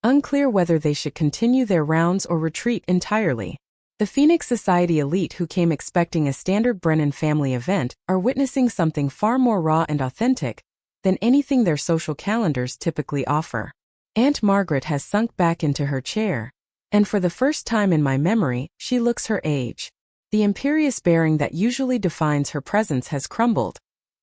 unclear whether they should continue their rounds or retreat entirely. The Phoenix Society elite who came expecting a standard Brennan family event are witnessing something far more raw and authentic than anything their social calendars typically offer. Aunt Margaret has sunk back into her chair, and for the first time in my memory, she looks her age. The imperious bearing that usually defines her presence has crumbled,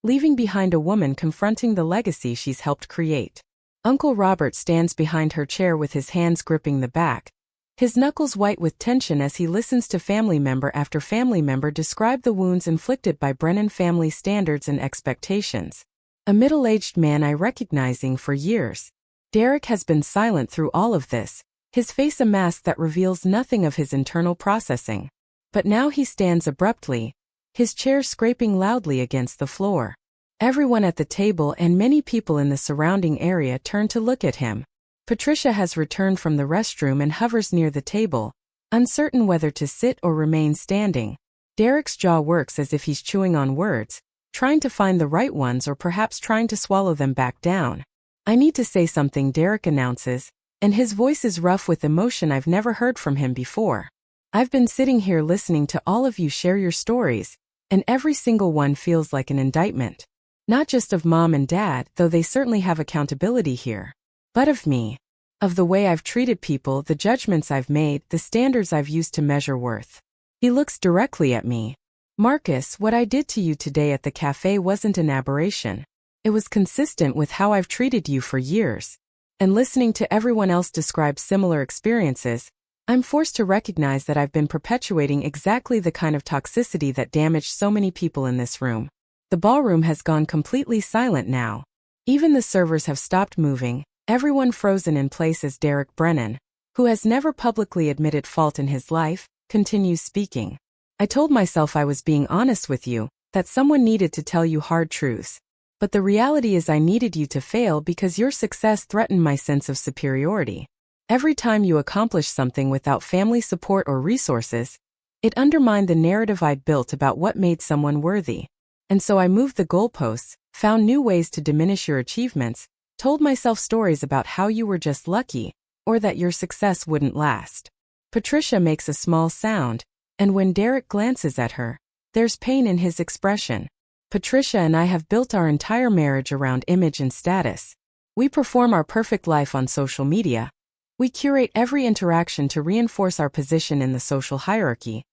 leaving behind a woman confronting the legacy she's helped create. Uncle Robert stands behind her chair with his hands gripping the back, his knuckles white with tension as he listens to family member after family member describe the wounds inflicted by Brennan family standards and expectations. A middle-aged man I recognizing for years. Derek has been silent through all of this, his face a mask that reveals nothing of his internal processing. But now he stands abruptly, his chair scraping loudly against the floor. Everyone at the table and many people in the surrounding area turn to look at him. Patricia has returned from the restroom and hovers near the table, uncertain whether to sit or remain standing. Derek's jaw works as if he's chewing on words, trying to find the right ones or perhaps trying to swallow them back down. "I need to say something," Derek announces, and his voice is rough with emotion I've never heard from him before. "I've been sitting here listening to all of you share your stories, and every single one feels like an indictment. Not just of Mom and Dad, though they certainly have accountability here, but of me. Of the way I've treated people, the judgments I've made, the standards I've used to measure worth." He looks directly at me. "Marcus, what I did to you today at the cafe wasn't an aberration. It was consistent with how I've treated you for years. And listening to everyone else describe similar experiences, I'm forced to recognize that I've been perpetuating exactly the kind of toxicity that damaged so many people in this room." The ballroom has gone completely silent now. Even the servers have stopped moving, everyone frozen in place as Derek Brennan, who has never publicly admitted fault in his life, continues speaking. "I told myself I was being honest with you, that someone needed to tell you hard truths. But the reality is I needed you to fail because your success threatened my sense of superiority. Every time you accomplish something without family support or resources, it undermined the narrative I'd built about what made someone worthy. And so I moved the goalposts, found new ways to diminish your achievements, told myself stories about how you were just lucky, or that your success wouldn't last." Patricia makes a small sound, and when Derek glances at her, there's pain in his expression. "Patricia and I have built our entire marriage around image and status. We perform our perfect life on social media. We curate every interaction to reinforce our position in the social hierarchy.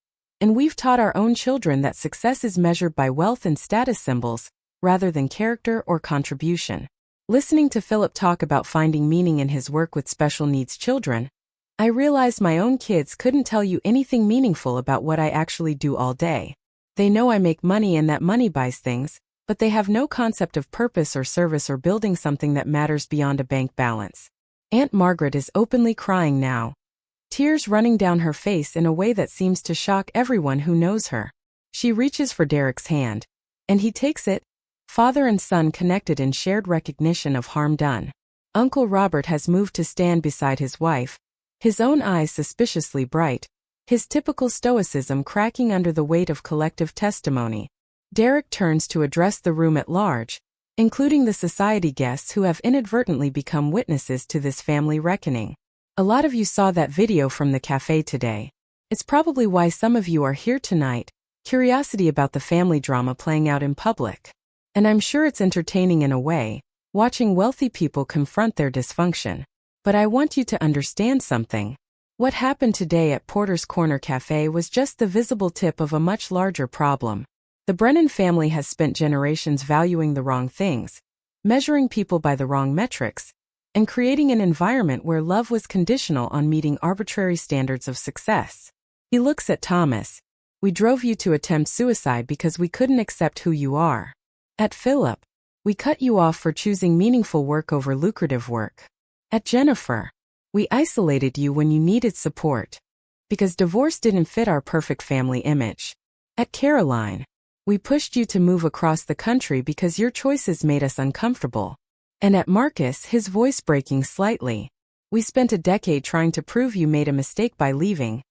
And we've taught our own children that success is measured by wealth and status symbols, rather than character or contribution." Listening to Philip talk about finding meaning in his work with special needs children, I realized my own kids couldn't tell you anything meaningful about what I actually do all day. They know I make money and that money buys things, but they have no concept of purpose or service or building something that matters beyond a bank balance. Aunt Margaret is openly crying now, tears running down her face in a way that seems to shock everyone who knows her. She reaches for Derek's hand, and he takes it, father and son connected in shared recognition of harm done. Uncle Robert has moved to stand beside his wife, his own eyes suspiciously bright, his typical stoicism cracking under the weight of collective testimony. Derek turns to address the room at large, including the society guests who have inadvertently become witnesses to this family reckoning. "A lot of you saw that video from the cafe today. It's probably why some of you are here tonight, curiosity about the family drama playing out in public. And I'm sure it's entertaining in a way, watching wealthy people confront their dysfunction. But I want you to understand something. What happened today at Porter's Corner Café was just the visible tip of a much larger problem. The Brennan family has spent generations valuing the wrong things, measuring people by the wrong metrics, and creating an environment where love was conditional on meeting arbitrary standards of success." He looks at Thomas. "We drove you to attempt suicide because we couldn't accept who you are. At Philip, we cut you off for choosing meaningful work over lucrative work. At Jennifer, we isolated you when you needed support, because divorce didn't fit our perfect family image. At Caroline, we pushed you to move across the country because your choices made us uncomfortable. And at Marcus," his voice breaking slightly, "we spent a decade trying to prove you made a mistake by leaving,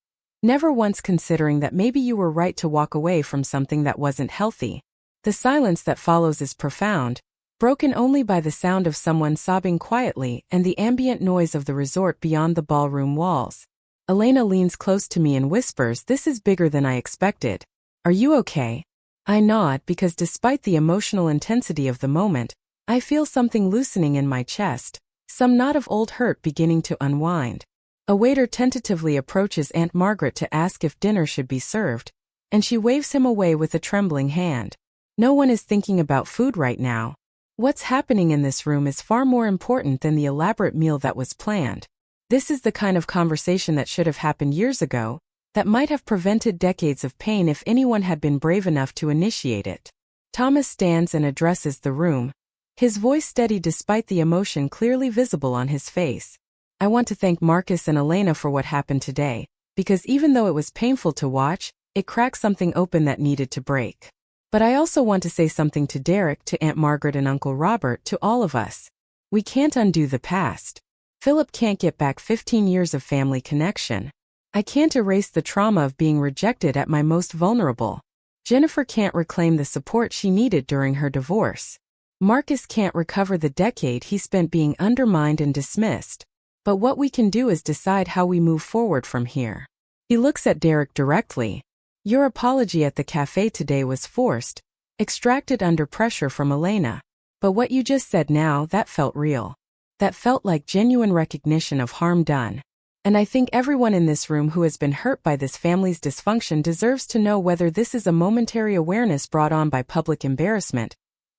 never once considering that maybe you were right to walk away from something that wasn't healthy." The silence that follows is profound, broken only by the sound of someone sobbing quietly and the ambient noise of the resort beyond the ballroom walls. Elena leans close to me and whispers, "This is bigger than I expected. Are you okay?" I nod because despite the emotional intensity of the moment, I feel something loosening in my chest, some knot of old hurt beginning to unwind. A waiter tentatively approaches Aunt Margaret to ask if dinner should be served, and she waves him away with a trembling hand. No one is thinking about food right now. What's happening in this room is far more important than the elaborate meal that was planned. This is the kind of conversation that should have happened years ago, that might have prevented decades of pain if anyone had been brave enough to initiate it. Thomas stands and addresses the room, his voice steady despite the emotion clearly visible on his face. I want to thank Marcus and Elena for what happened today, because even though it was painful to watch, it cracked something open that needed to break. But I also want to say something to Derek, to Aunt Margaret and Uncle Robert, to all of us. We can't undo the past. Philip can't get back 15 years of family connection. I can't erase the trauma of being rejected at my most vulnerable. Jennifer can't reclaim the support she needed during her divorce. Marcus can't recover the decade he spent being undermined and dismissed. But what we can do is decide how we move forward from here. He looks at Derek directly. Your apology at the cafe today was forced, extracted under pressure from Elena. But what you just said now, that felt real. That felt like genuine recognition of harm done. And I think everyone in this room who has been hurt by this family's dysfunction deserves to know whether this is a momentary awareness brought on by public embarrassment,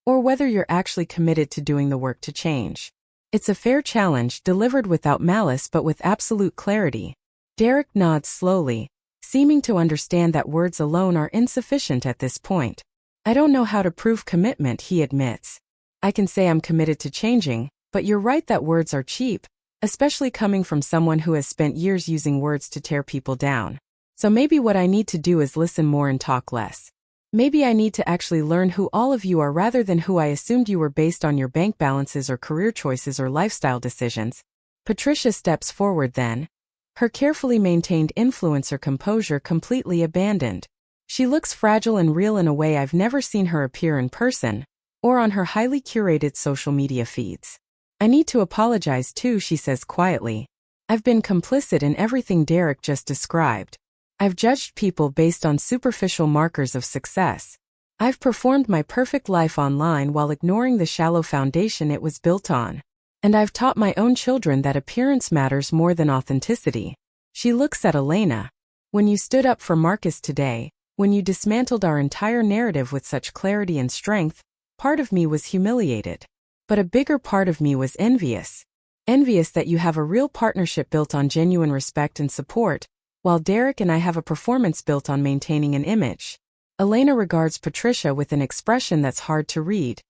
or whether you're actually committed to doing the work to change. It's a fair challenge, delivered without malice but with absolute clarity. Derek nods slowly, seeming to understand that words alone are insufficient at this point. I don't know how to prove commitment, he admits. I can say I'm committed to changing, but you're right that words are cheap, especially coming from someone who has spent years using words to tear people down. So maybe what I need to do is listen more and talk less. Maybe I need to actually learn who all of you are rather than who I assumed you were based on your bank balances or career choices or lifestyle decisions. Patricia steps forward then, her carefully maintained influencer composure completely abandoned. She looks fragile and real in a way I've never seen her appear in person, or on her highly curated social media feeds. I need to apologize too, she says quietly. I've been complicit in everything Derek just described. I've judged people based on superficial markers of success. I've performed my perfect life online while ignoring the shallow foundation it was built on. And I've taught my own children that appearance matters more than authenticity. She looks at Elena. When you stood up for Marcus today, when you dismantled our entire narrative with such clarity and strength, part of me was humiliated. But a bigger part of me was envious. Envious that you have a real partnership built on genuine respect and support, while Derek and I have a performance built on maintaining an image. Elena regards Patricia with an expression that's hard to read.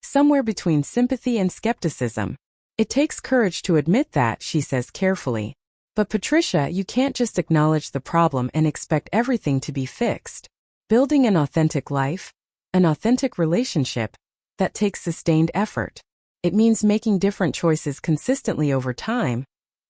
Somewhere between sympathy and skepticism. It takes courage to admit that, she says carefully. But Patricia, you can't just acknowledge the problem and expect everything to be fixed. Building an authentic life, an authentic relationship, that takes sustained effort. It means making different choices consistently over time,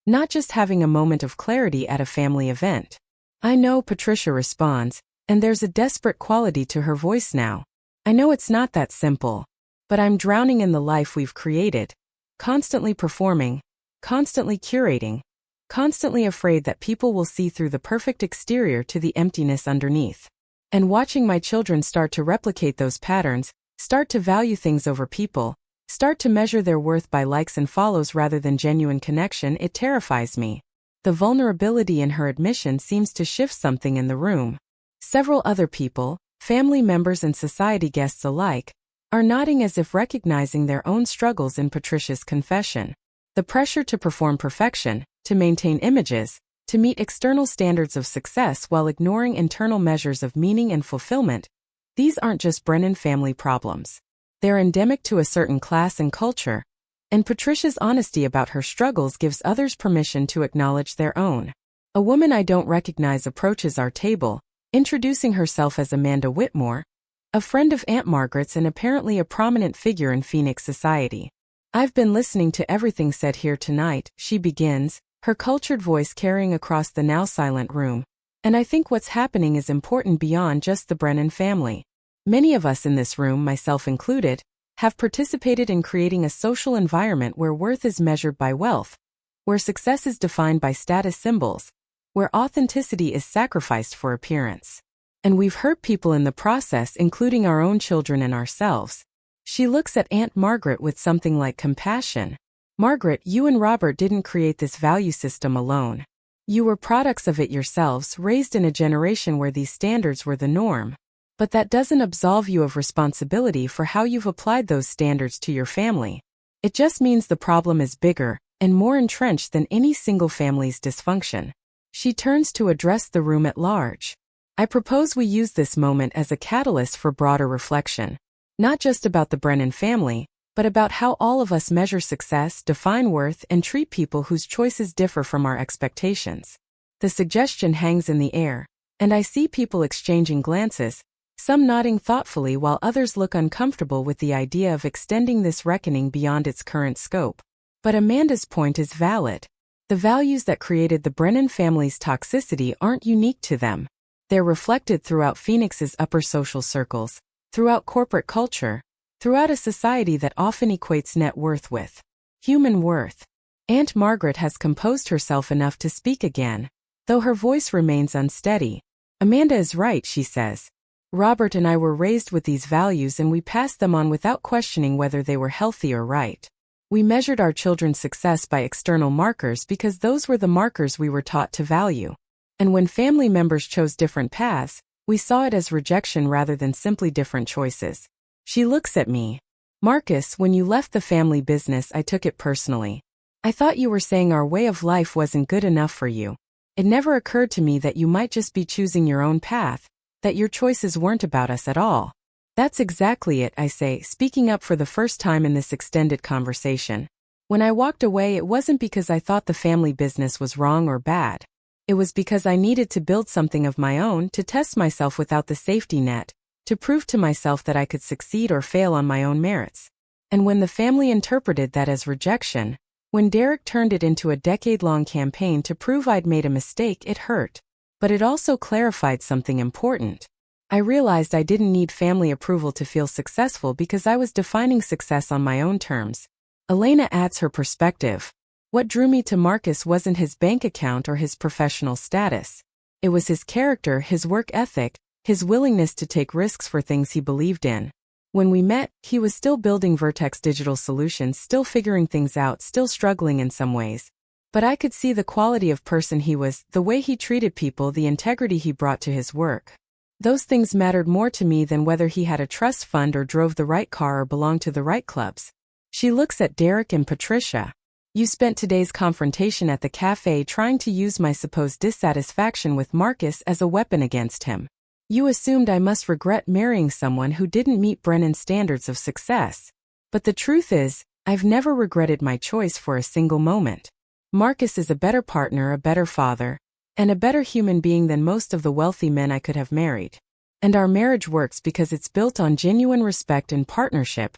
not just having a moment of clarity at a family event. I know, Patricia responds, and there's a desperate quality to her voice now. I know it's not that simple, but I'm drowning in the life we've created, constantly performing, constantly curating, constantly afraid that people will see through the perfect exterior to the emptiness underneath. And watching my children start to replicate those patterns, start to value things over people, start to measure their worth by likes and follows rather than genuine connection, it terrifies me. The vulnerability in her admission seems to shift something in the room. Several other people, family members and society guests alike, are nodding as if recognizing their own struggles in Patricia's confession. The pressure to perform perfection, to maintain images, to meet external standards of success while ignoring internal measures of meaning and fulfillment. These aren't just Brennan family problems. They're endemic to a certain class and culture, and Patricia's honesty about her struggles gives others permission to acknowledge their own. A woman I don't recognize approaches our table, introducing herself as Amanda Whitmore, a friend of Aunt Margaret's and apparently a prominent figure in Phoenix society. I've been listening to everything said here tonight, she begins, her cultured voice carrying across the now silent room. And I think what's happening is important beyond just the Brennan family. Many of us in this room, myself included, have participated in creating a social environment where worth is measured by wealth, where success is defined by status symbols, where authenticity is sacrificed for appearance. And we've hurt people in the process, including our own children and ourselves. She looks at Aunt Margaret with something like compassion. Margaret, you and Robert didn't create this value system alone. You were products of it yourselves, raised in a generation where these standards were the norm. But that doesn't absolve you of responsibility for how you've applied those standards to your family. It just means the problem is bigger and more entrenched than any single family's dysfunction. She turns to address the room at large. I propose we use this moment as a catalyst for broader reflection. Not just about the Brennan family, but about how all of us measure success, define worth, and treat people whose choices differ from our expectations. The suggestion hangs in the air, and I see people exchanging glances, some nodding thoughtfully while others look uncomfortable with the idea of extending this reckoning beyond its current scope. But Amanda's point is valid. The values that created the Brennan family's toxicity aren't unique to them. They're reflected throughout Phoenix's upper social circles, throughout corporate culture, throughout a society that often equates net worth with human worth. Aunt Margaret has composed herself enough to speak again, though her voice remains unsteady. Amanda is right, she says. Robert and I were raised with these values and we passed them on without questioning whether they were healthy or right. We measured our children's success by external markers because those were the markers we were taught to value. And when family members chose different paths, we saw it as rejection rather than simply different choices. She looks at me. Marcus, when you left the family business, I took it personally. I thought you were saying our way of life wasn't good enough for you. It never occurred to me that you might just be choosing your own path, that your choices weren't about us at all. That's exactly it, I say, speaking up for the first time in this extended conversation. When I walked away, it wasn't because I thought the family business was wrong or bad. It was because I needed to build something of my own, to test myself without the safety net, to prove to myself that I could succeed or fail on my own merits. And when the family interpreted that as rejection, when Derek turned it into a decade-long campaign to prove I'd made a mistake, it hurt. But it also clarified something important. I realized I didn't need family approval to feel successful because I was defining success on my own terms. Elena adds her perspective. What drew me to Marcus wasn't his bank account or his professional status. It was his character, his work ethic, his willingness to take risks for things he believed in. When we met, he was still building Vertex Digital Solutions, still figuring things out, still struggling in some ways. But I could see the quality of person he was, the way he treated people, the integrity he brought to his work. Those things mattered more to me than whether he had a trust fund or drove the right car or belonged to the right clubs. She looks at Derek and Patricia. You spent today's confrontation at the cafe trying to use my supposed dissatisfaction with Marcus as a weapon against him. You assumed I must regret marrying someone who didn't meet Brennan's standards of success. But the truth is, I've never regretted my choice for a single moment. Marcus is a better partner, a better father, and a better human being than most of the wealthy men I could have married. And our marriage works because it's built on genuine respect and partnership,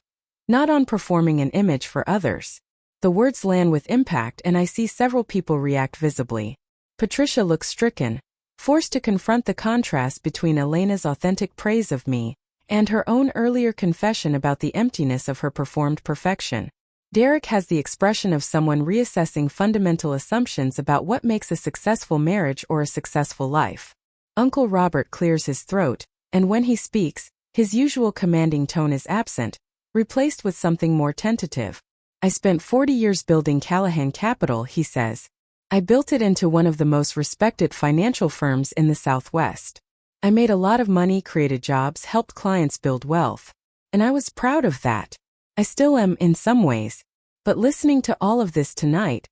not on performing an image for others. The words land with impact and I see several people react visibly. Patricia looks stricken, forced to confront the contrast between Elena's authentic praise of me and her own earlier confession about the emptiness of her performed perfection. Derek has the expression of someone reassessing fundamental assumptions about what makes a successful marriage or a successful life. Uncle Robert clears his throat, and when he speaks, his usual commanding tone is absent, replaced with something more tentative. I spent 40 years building Callahan Capital, he says. I built it into one of the most respected financial firms in the Southwest. I made a lot of money, created jobs, helped clients build wealth. And I was proud of that. I still am in some ways. But listening to all of this tonight,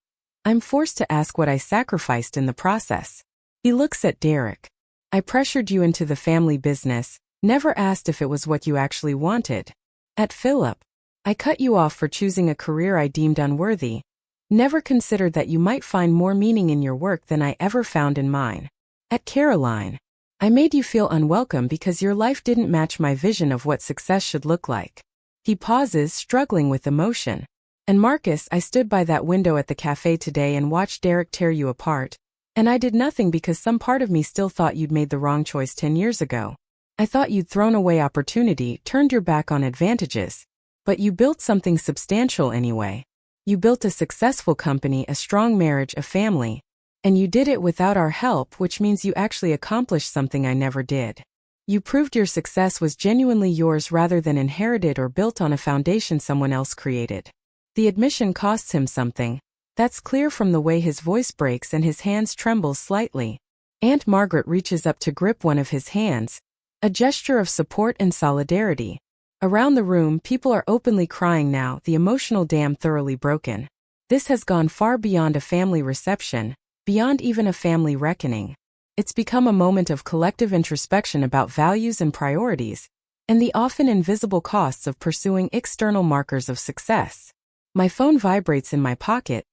I'm forced to ask what I sacrificed in the process. He looks at Derek. I pressured you into the family business, never asked if it was what you actually wanted. At Philip, I cut you off for choosing a career I deemed unworthy, never considered that you might find more meaning in your work than I ever found in mine. At Caroline, I made you feel unwelcome because your life didn't match my vision of what success should look like. He pauses, struggling with emotion. And Marcus, I stood by that window at the cafe today and watched Derek tear you apart. And I did nothing because some part of me still thought you'd made the wrong choice 10 years ago. I thought you'd thrown away opportunity, turned your back on advantages. But you built something substantial anyway. You built a successful company, a strong marriage, a family. And you did it without our help, which means you actually accomplished something I never did. You proved your success was genuinely yours rather than inherited or built on a foundation someone else created. The admission costs him something. That's clear from the way his voice breaks and his hands tremble slightly. Aunt Margaret reaches up to grip one of his hands, A gesture of support and solidarity. Around the room, people are openly crying now, the emotional dam thoroughly broken. This has gone far beyond a family reception, beyond even a family reckoning. It's become a moment of collective introspection about values and priorities, and the often invisible costs of pursuing external markers of success. My phone vibrates in my pocket,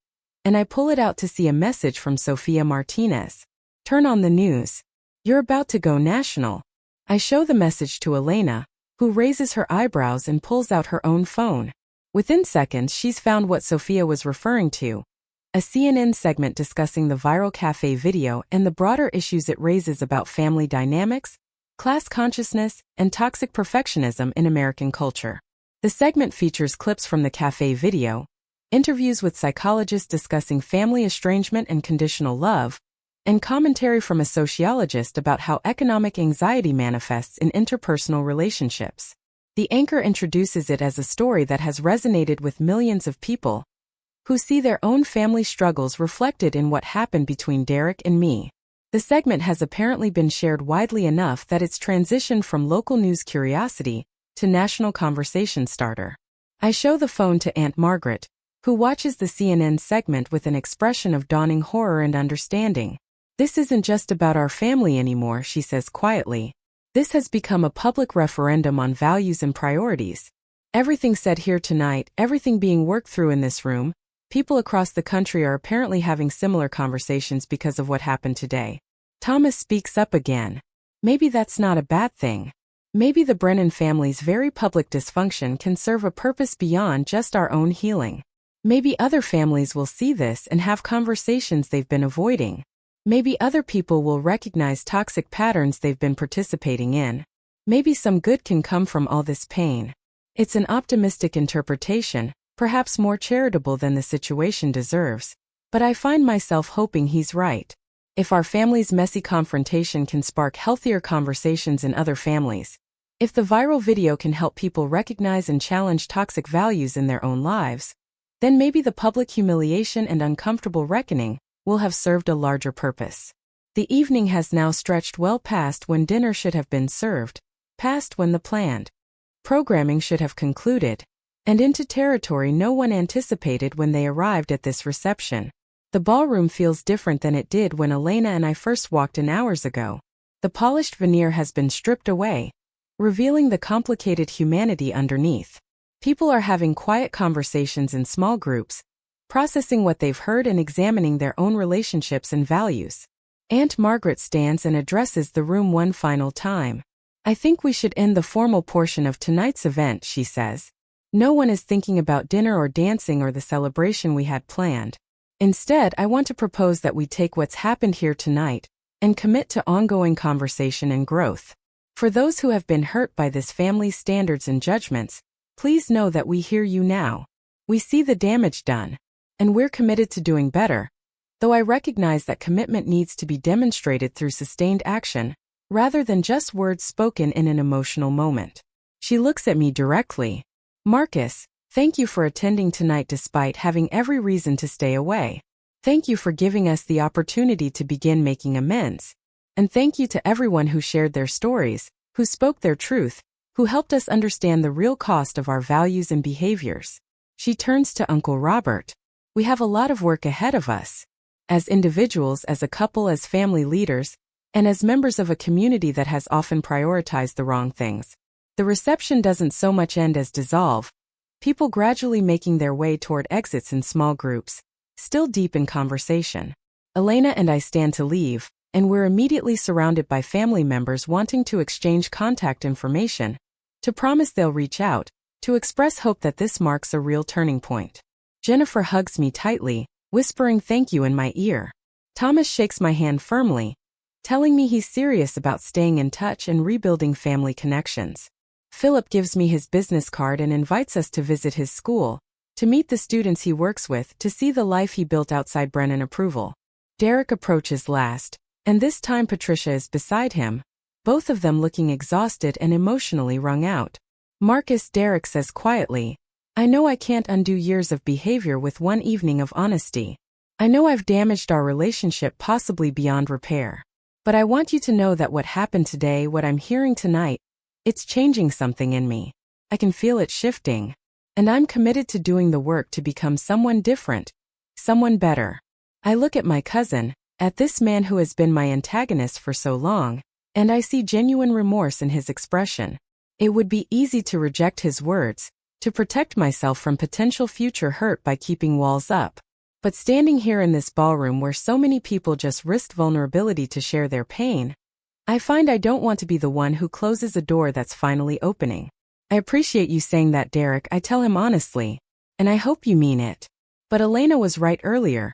and I pull it out to see a message from Sofia Martinez. Turn on the news. You're about to go national. I show the message to Elena, who raises her eyebrows and pulls out her own phone. Within seconds, she's found what Sofia was referring to. A CNN segment discussing the viral Café video and the broader issues it raises about family dynamics, class consciousness, and toxic perfectionism in American culture. The segment features clips from the Café video, interviews with psychologists discussing family estrangement and conditional love, and commentary from a sociologist about how economic anxiety manifests in interpersonal relationships. The anchor introduces it as a story that has resonated with millions of people who see their own family struggles reflected in what happened between Derek and me. The segment has apparently been shared widely enough that it's transitioned from local news curiosity to national conversation starter. I show the phone to Aunt Margaret, who watches the CNN segment with an expression of dawning horror and understanding. This isn't just about our family anymore, she says quietly. This has become a public referendum on values and priorities. Everything said here tonight, everything being worked through in this room, people across the country are apparently having similar conversations because of what happened today. Thomas speaks up again. Maybe that's not a bad thing. Maybe the Brennan family's very public dysfunction can serve a purpose beyond just our own healing. Maybe other families will see this and have conversations they've been avoiding. Maybe other people will recognize toxic patterns they've been participating in. Maybe some good can come from all this pain. It's an optimistic interpretation, perhaps more charitable than the situation deserves, but I find myself hoping he's right. If our family's messy confrontation can spark healthier conversations in other families, if the viral video can help people recognize and challenge toxic values in their own lives, then maybe the public humiliation and uncomfortable reckoning will have served a larger purpose. The evening has now stretched well past when dinner should have been served, past when the planned programming should have concluded, and into territory no one anticipated when they arrived at this reception. The ballroom feels different than it did when Elena and I first walked in hours ago. The polished veneer has been stripped away, revealing the complicated humanity underneath. People are having quiet conversations in small groups, processing what they've heard and examining their own relationships and values. Aunt Margaret stands and addresses the room one final time. I think we should end the formal portion of tonight's event, she says. No one is thinking about dinner or dancing or the celebration we had planned. Instead, I want to propose that we take what's happened here tonight and commit to ongoing conversation and growth. For those who have been hurt by this family's standards and judgments, please know that we hear you now. We see the damage done, and we're committed to doing better, though I recognize that commitment needs to be demonstrated through sustained action, rather than just words spoken in an emotional moment. She looks at me directly. Marcus, thank you for attending tonight despite having every reason to stay away. Thank you for giving us the opportunity to begin making amends. And thank you to everyone who shared their stories, who spoke their truth, who helped us understand the real cost of our values and behaviors. She turns to Uncle Robert. We have a lot of work ahead of us. As individuals, as a couple, as family leaders, and as members of a community that has often prioritized the wrong things. The reception doesn't so much end as dissolve, people gradually making their way toward exits in small groups, still deep in conversation. Elena and I stand to leave, and we're immediately surrounded by family members wanting to exchange contact information, to promise they'll reach out, to express hope that this marks a real turning point. Jennifer hugs me tightly, whispering thank you in my ear. Thomas shakes my hand firmly, telling me he's serious about staying in touch and rebuilding family connections. Philip gives me his business card and invites us to visit his school, to meet the students he works with, to see the life he built outside Brennan approval. Derek approaches last, and this time Patricia is beside him, both of them looking exhausted and emotionally wrung out. Marcus, Derek says quietly, I know I can't undo years of behavior with one evening of honesty. I know I've damaged our relationship possibly beyond repair. But I want you to know that what happened today, what I'm hearing tonight, it's changing something in me. I can feel it shifting. And I'm committed to doing the work to become someone different, someone better. I look at my cousin, at this man who has been my antagonist for so long, and I see genuine remorse in his expression. It would be easy to reject his words, to protect myself from potential future hurt by keeping walls up. But standing here in this ballroom where so many people just risked vulnerability to share their pain, I find I don't want to be the one who closes a door that's finally opening. I appreciate you saying that, Derek, I tell him honestly, and I hope you mean it. But Elena was right earlier.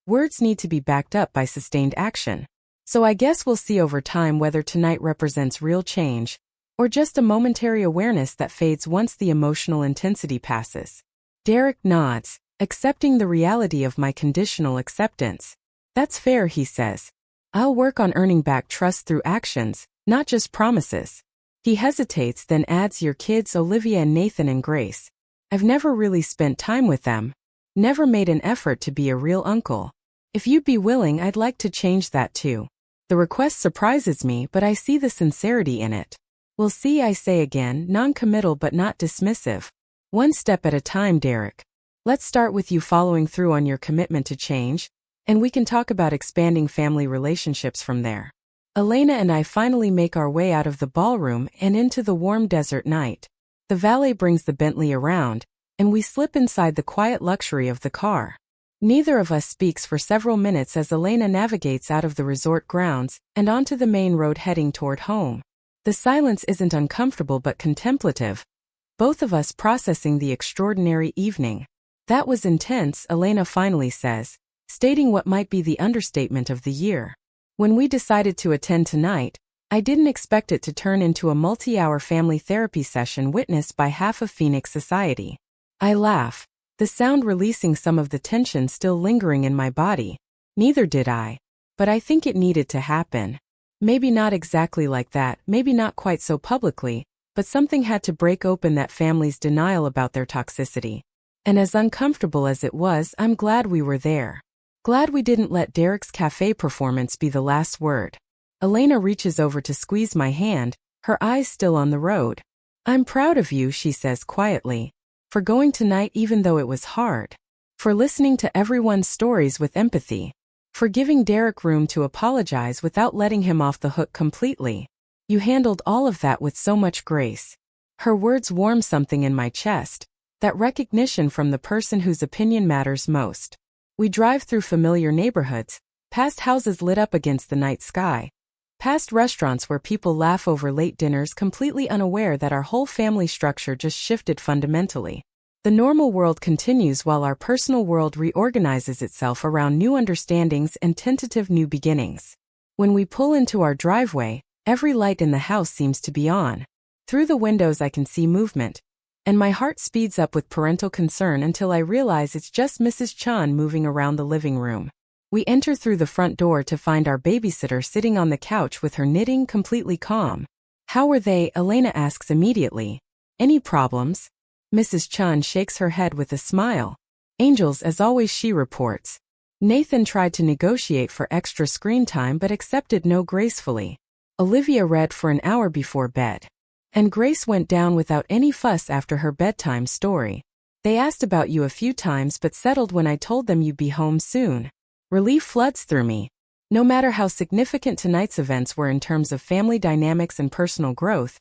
Words need to be backed up by sustained action. So I guess we'll see over time whether tonight represents real change, or just a momentary awareness that fades once the emotional intensity passes. Derek nods, accepting the reality of my conditional acceptance. That's fair, he says. I'll work on earning back trust through actions, not just promises. He hesitates, then adds, your kids, Olivia and Nathan and Grace. I've never really spent time with them. Never made an effort to be a real uncle. If you'd be willing, I'd like to change that too. The request surprises me, but I see the sincerity in it. We'll see, I say again, non-committal but not dismissive. One step at a time, Derek. Let's start with you following through on your commitment to change, and we can talk about expanding family relationships from there. Elena and I finally make our way out of the ballroom and into the warm desert night. The valet brings the Bentley around, and we slip inside the quiet luxury of the car. Neither of us speaks for several minutes as Elena navigates out of the resort grounds and onto the main road heading toward home. The silence isn't uncomfortable but contemplative, both of us processing the extraordinary evening. That was intense, Elena finally says, stating what might be the understatement of the year. When we decided to attend tonight, I didn't expect it to turn into a multi-hour family therapy session witnessed by half of Phoenix society. I laugh, the sound releasing some of the tension still lingering in my body. Neither did I. But I think it needed to happen. Maybe not exactly like that, maybe not quite so publicly, but something had to break open that family's denial about their toxicity. And as uncomfortable as it was, I'm glad we were there. Glad we didn't let Derek's Café performance be the last word. Elena reaches over to squeeze my hand, her eyes still on the road. I'm proud of you, she says quietly, for going tonight even though it was hard. For listening to everyone's stories with empathy. For giving Derek room to apologize without letting him off the hook completely. You handled all of that with so much grace. Her words warm something in my chest, that recognition from the person whose opinion matters most. We drive through familiar neighborhoods, past houses lit up against the night sky, past restaurants where people laugh over late dinners completely unaware that our whole family structure just shifted fundamentally. The normal world continues while our personal world reorganizes itself around new understandings and tentative new beginnings. When we pull into our driveway, every light in the house seems to be on. Through the windows I can see movement, and my heart speeds up with parental concern until I realize it's just Mrs. Chan moving around the living room. We enter through the front door to find our babysitter sitting on the couch with her knitting, completely calm. How were they? Elena asks immediately. Any problems? Mrs. Chan shakes her head with a smile. Angels as always, she reports. Nathan tried to negotiate for extra screen time but accepted no gracefully. Olivia read for an hour before bed. And Grace went down without any fuss after her bedtime story. They asked about you a few times but settled when I told them you'd be home soon. Relief floods through me. No matter how significant tonight's events were in terms of family dynamics and personal growth,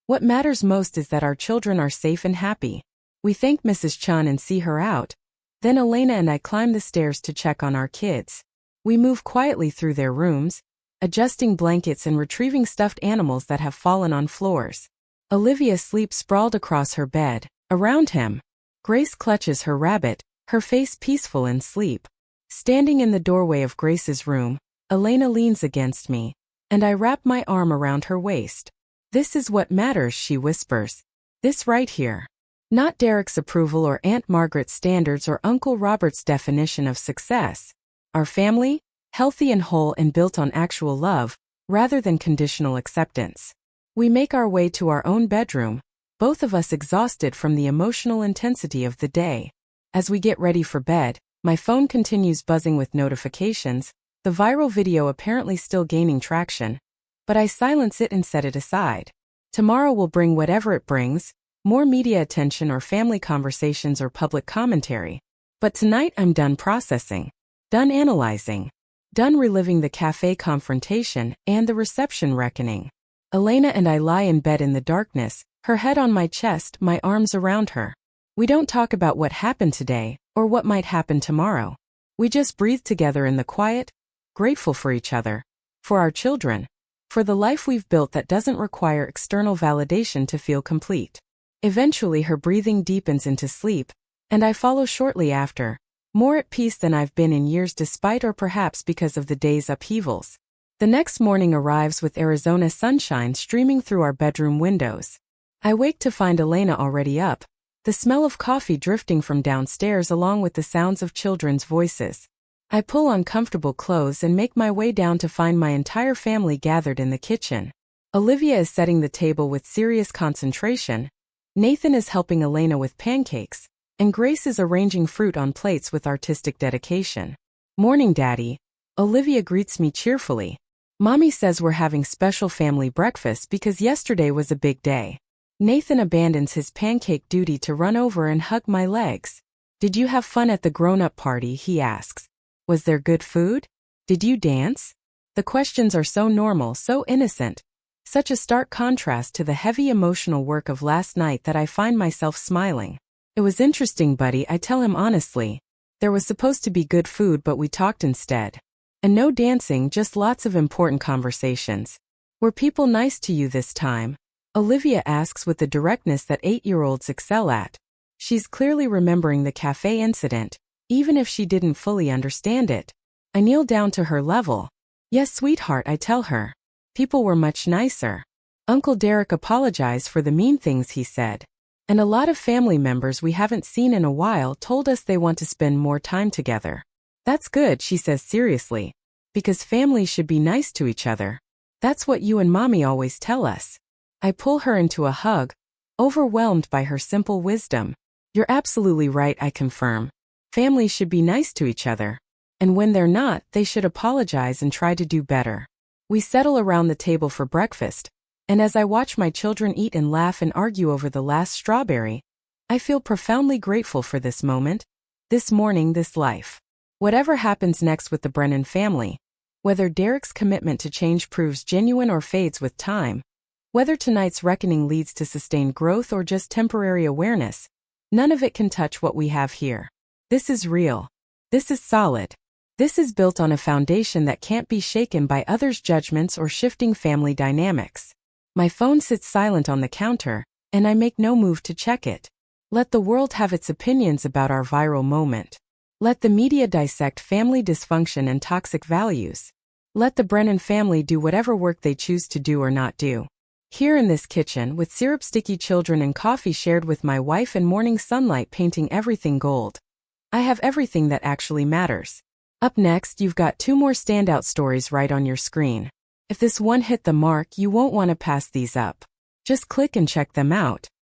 what matters most is that our children are safe and happy. We thank Mrs. Chan and see her out. Then Elena and I climb the stairs to check on our kids. We move quietly through their rooms, adjusting blankets and retrieving stuffed animals that have fallen on floors. Olivia sleeps sprawled across her bed, around him. Grace clutches her rabbit, her face peaceful in sleep. Standing in the doorway of Grace's room, Elena leans against me, and I wrap my arm around her waist. This is what matters, she whispers. This right here. Not Derek's approval or Aunt Margaret's standards or Uncle Robert's definition of success. Our family, healthy and whole and built on actual love, rather than conditional acceptance. We make our way to our own bedroom, both of us exhausted from the emotional intensity of the day. As we get ready for bed, my phone continues buzzing with notifications, The viral video apparently still gaining traction, but I silence it and set it aside. Tomorrow will bring whatever it brings, more media attention or family conversations or public commentary. But tonight I'm done processing, done analyzing, done reliving the cafe confrontation and the reception reckoning. Elena and I lie in bed in the darkness, her head on my chest, my arms around her. We don't talk about what happened today or what might happen tomorrow. We just breathe together in the quiet, grateful for each other, for our children, for the life we've built that doesn't require external validation to feel complete. Eventually her breathing deepens into sleep, and I follow shortly after, more at peace than I've been in years despite or perhaps because of the day's upheavals. The next morning arrives with Arizona sunshine streaming through our bedroom windows. I wake to find Elena already up, the smell of coffee drifting from downstairs along with the sounds of children's voices. I pull on comfortable clothes and make my way down to find my entire family gathered in the kitchen. Olivia is setting the table with serious concentration, Nathan is helping Elena with pancakes, and Grace is arranging fruit on plates with artistic dedication. "Morning, Daddy." Olivia greets me cheerfully. "Mommy says we're having special family breakfast because yesterday was a big day." Nathan abandons his pancake duty to run over and hug my legs. "Did you have fun at the grown-up party?" he asks. "Was there good food? Did you dance?" The questions are so normal, so innocent. Such a stark contrast to the heavy emotional work of last night that I find myself smiling. "It was interesting, buddy," I tell him honestly. "There was supposed to be good food but we talked instead. And no dancing, just lots of important conversations." "Were people nice to you this time?" Olivia asks with the directness that 8-year-olds excel at. She's clearly remembering the cafe incident, even if she didn't fully understand it. I kneel down to her level. "Yes, sweetheart," I tell her. "People were much nicer. Uncle Derek apologized for the mean things he said. And a lot of family members we haven't seen in a while told us they want to spend more time together." "That's good," she says seriously. "Because families should be nice to each other. That's what you and Mommy always tell us." I pull her into a hug, overwhelmed by her simple wisdom. "You're absolutely right," I confirm. "Families should be nice to each other. And when they're not, they should apologize and try to do better." We settle around the table for breakfast, and as I watch my children eat and laugh and argue over the last strawberry, I feel profoundly grateful for this moment, this morning, this life. Whatever happens next with the Brennan family, whether Derek's commitment to change proves genuine or fades with time, whether tonight's reckoning leads to sustained growth or just temporary awareness, none of it can touch what we have here. This is real. This is solid. This is built on a foundation that can't be shaken by others' judgments or shifting family dynamics. My phone sits silent on the counter, and I make no move to check it. Let the world have its opinions about our viral moment. Let the media dissect family dysfunction and toxic values. Let the Brennan family do whatever work they choose to do or not do. Here in this kitchen, with syrup-sticky children and coffee shared with my wife and morning sunlight painting everything gold, I have everything that actually matters. Up next, you've got 2 more standout stories right on your screen. If this one hit the mark, you won't want to pass these up. Just click and check them out.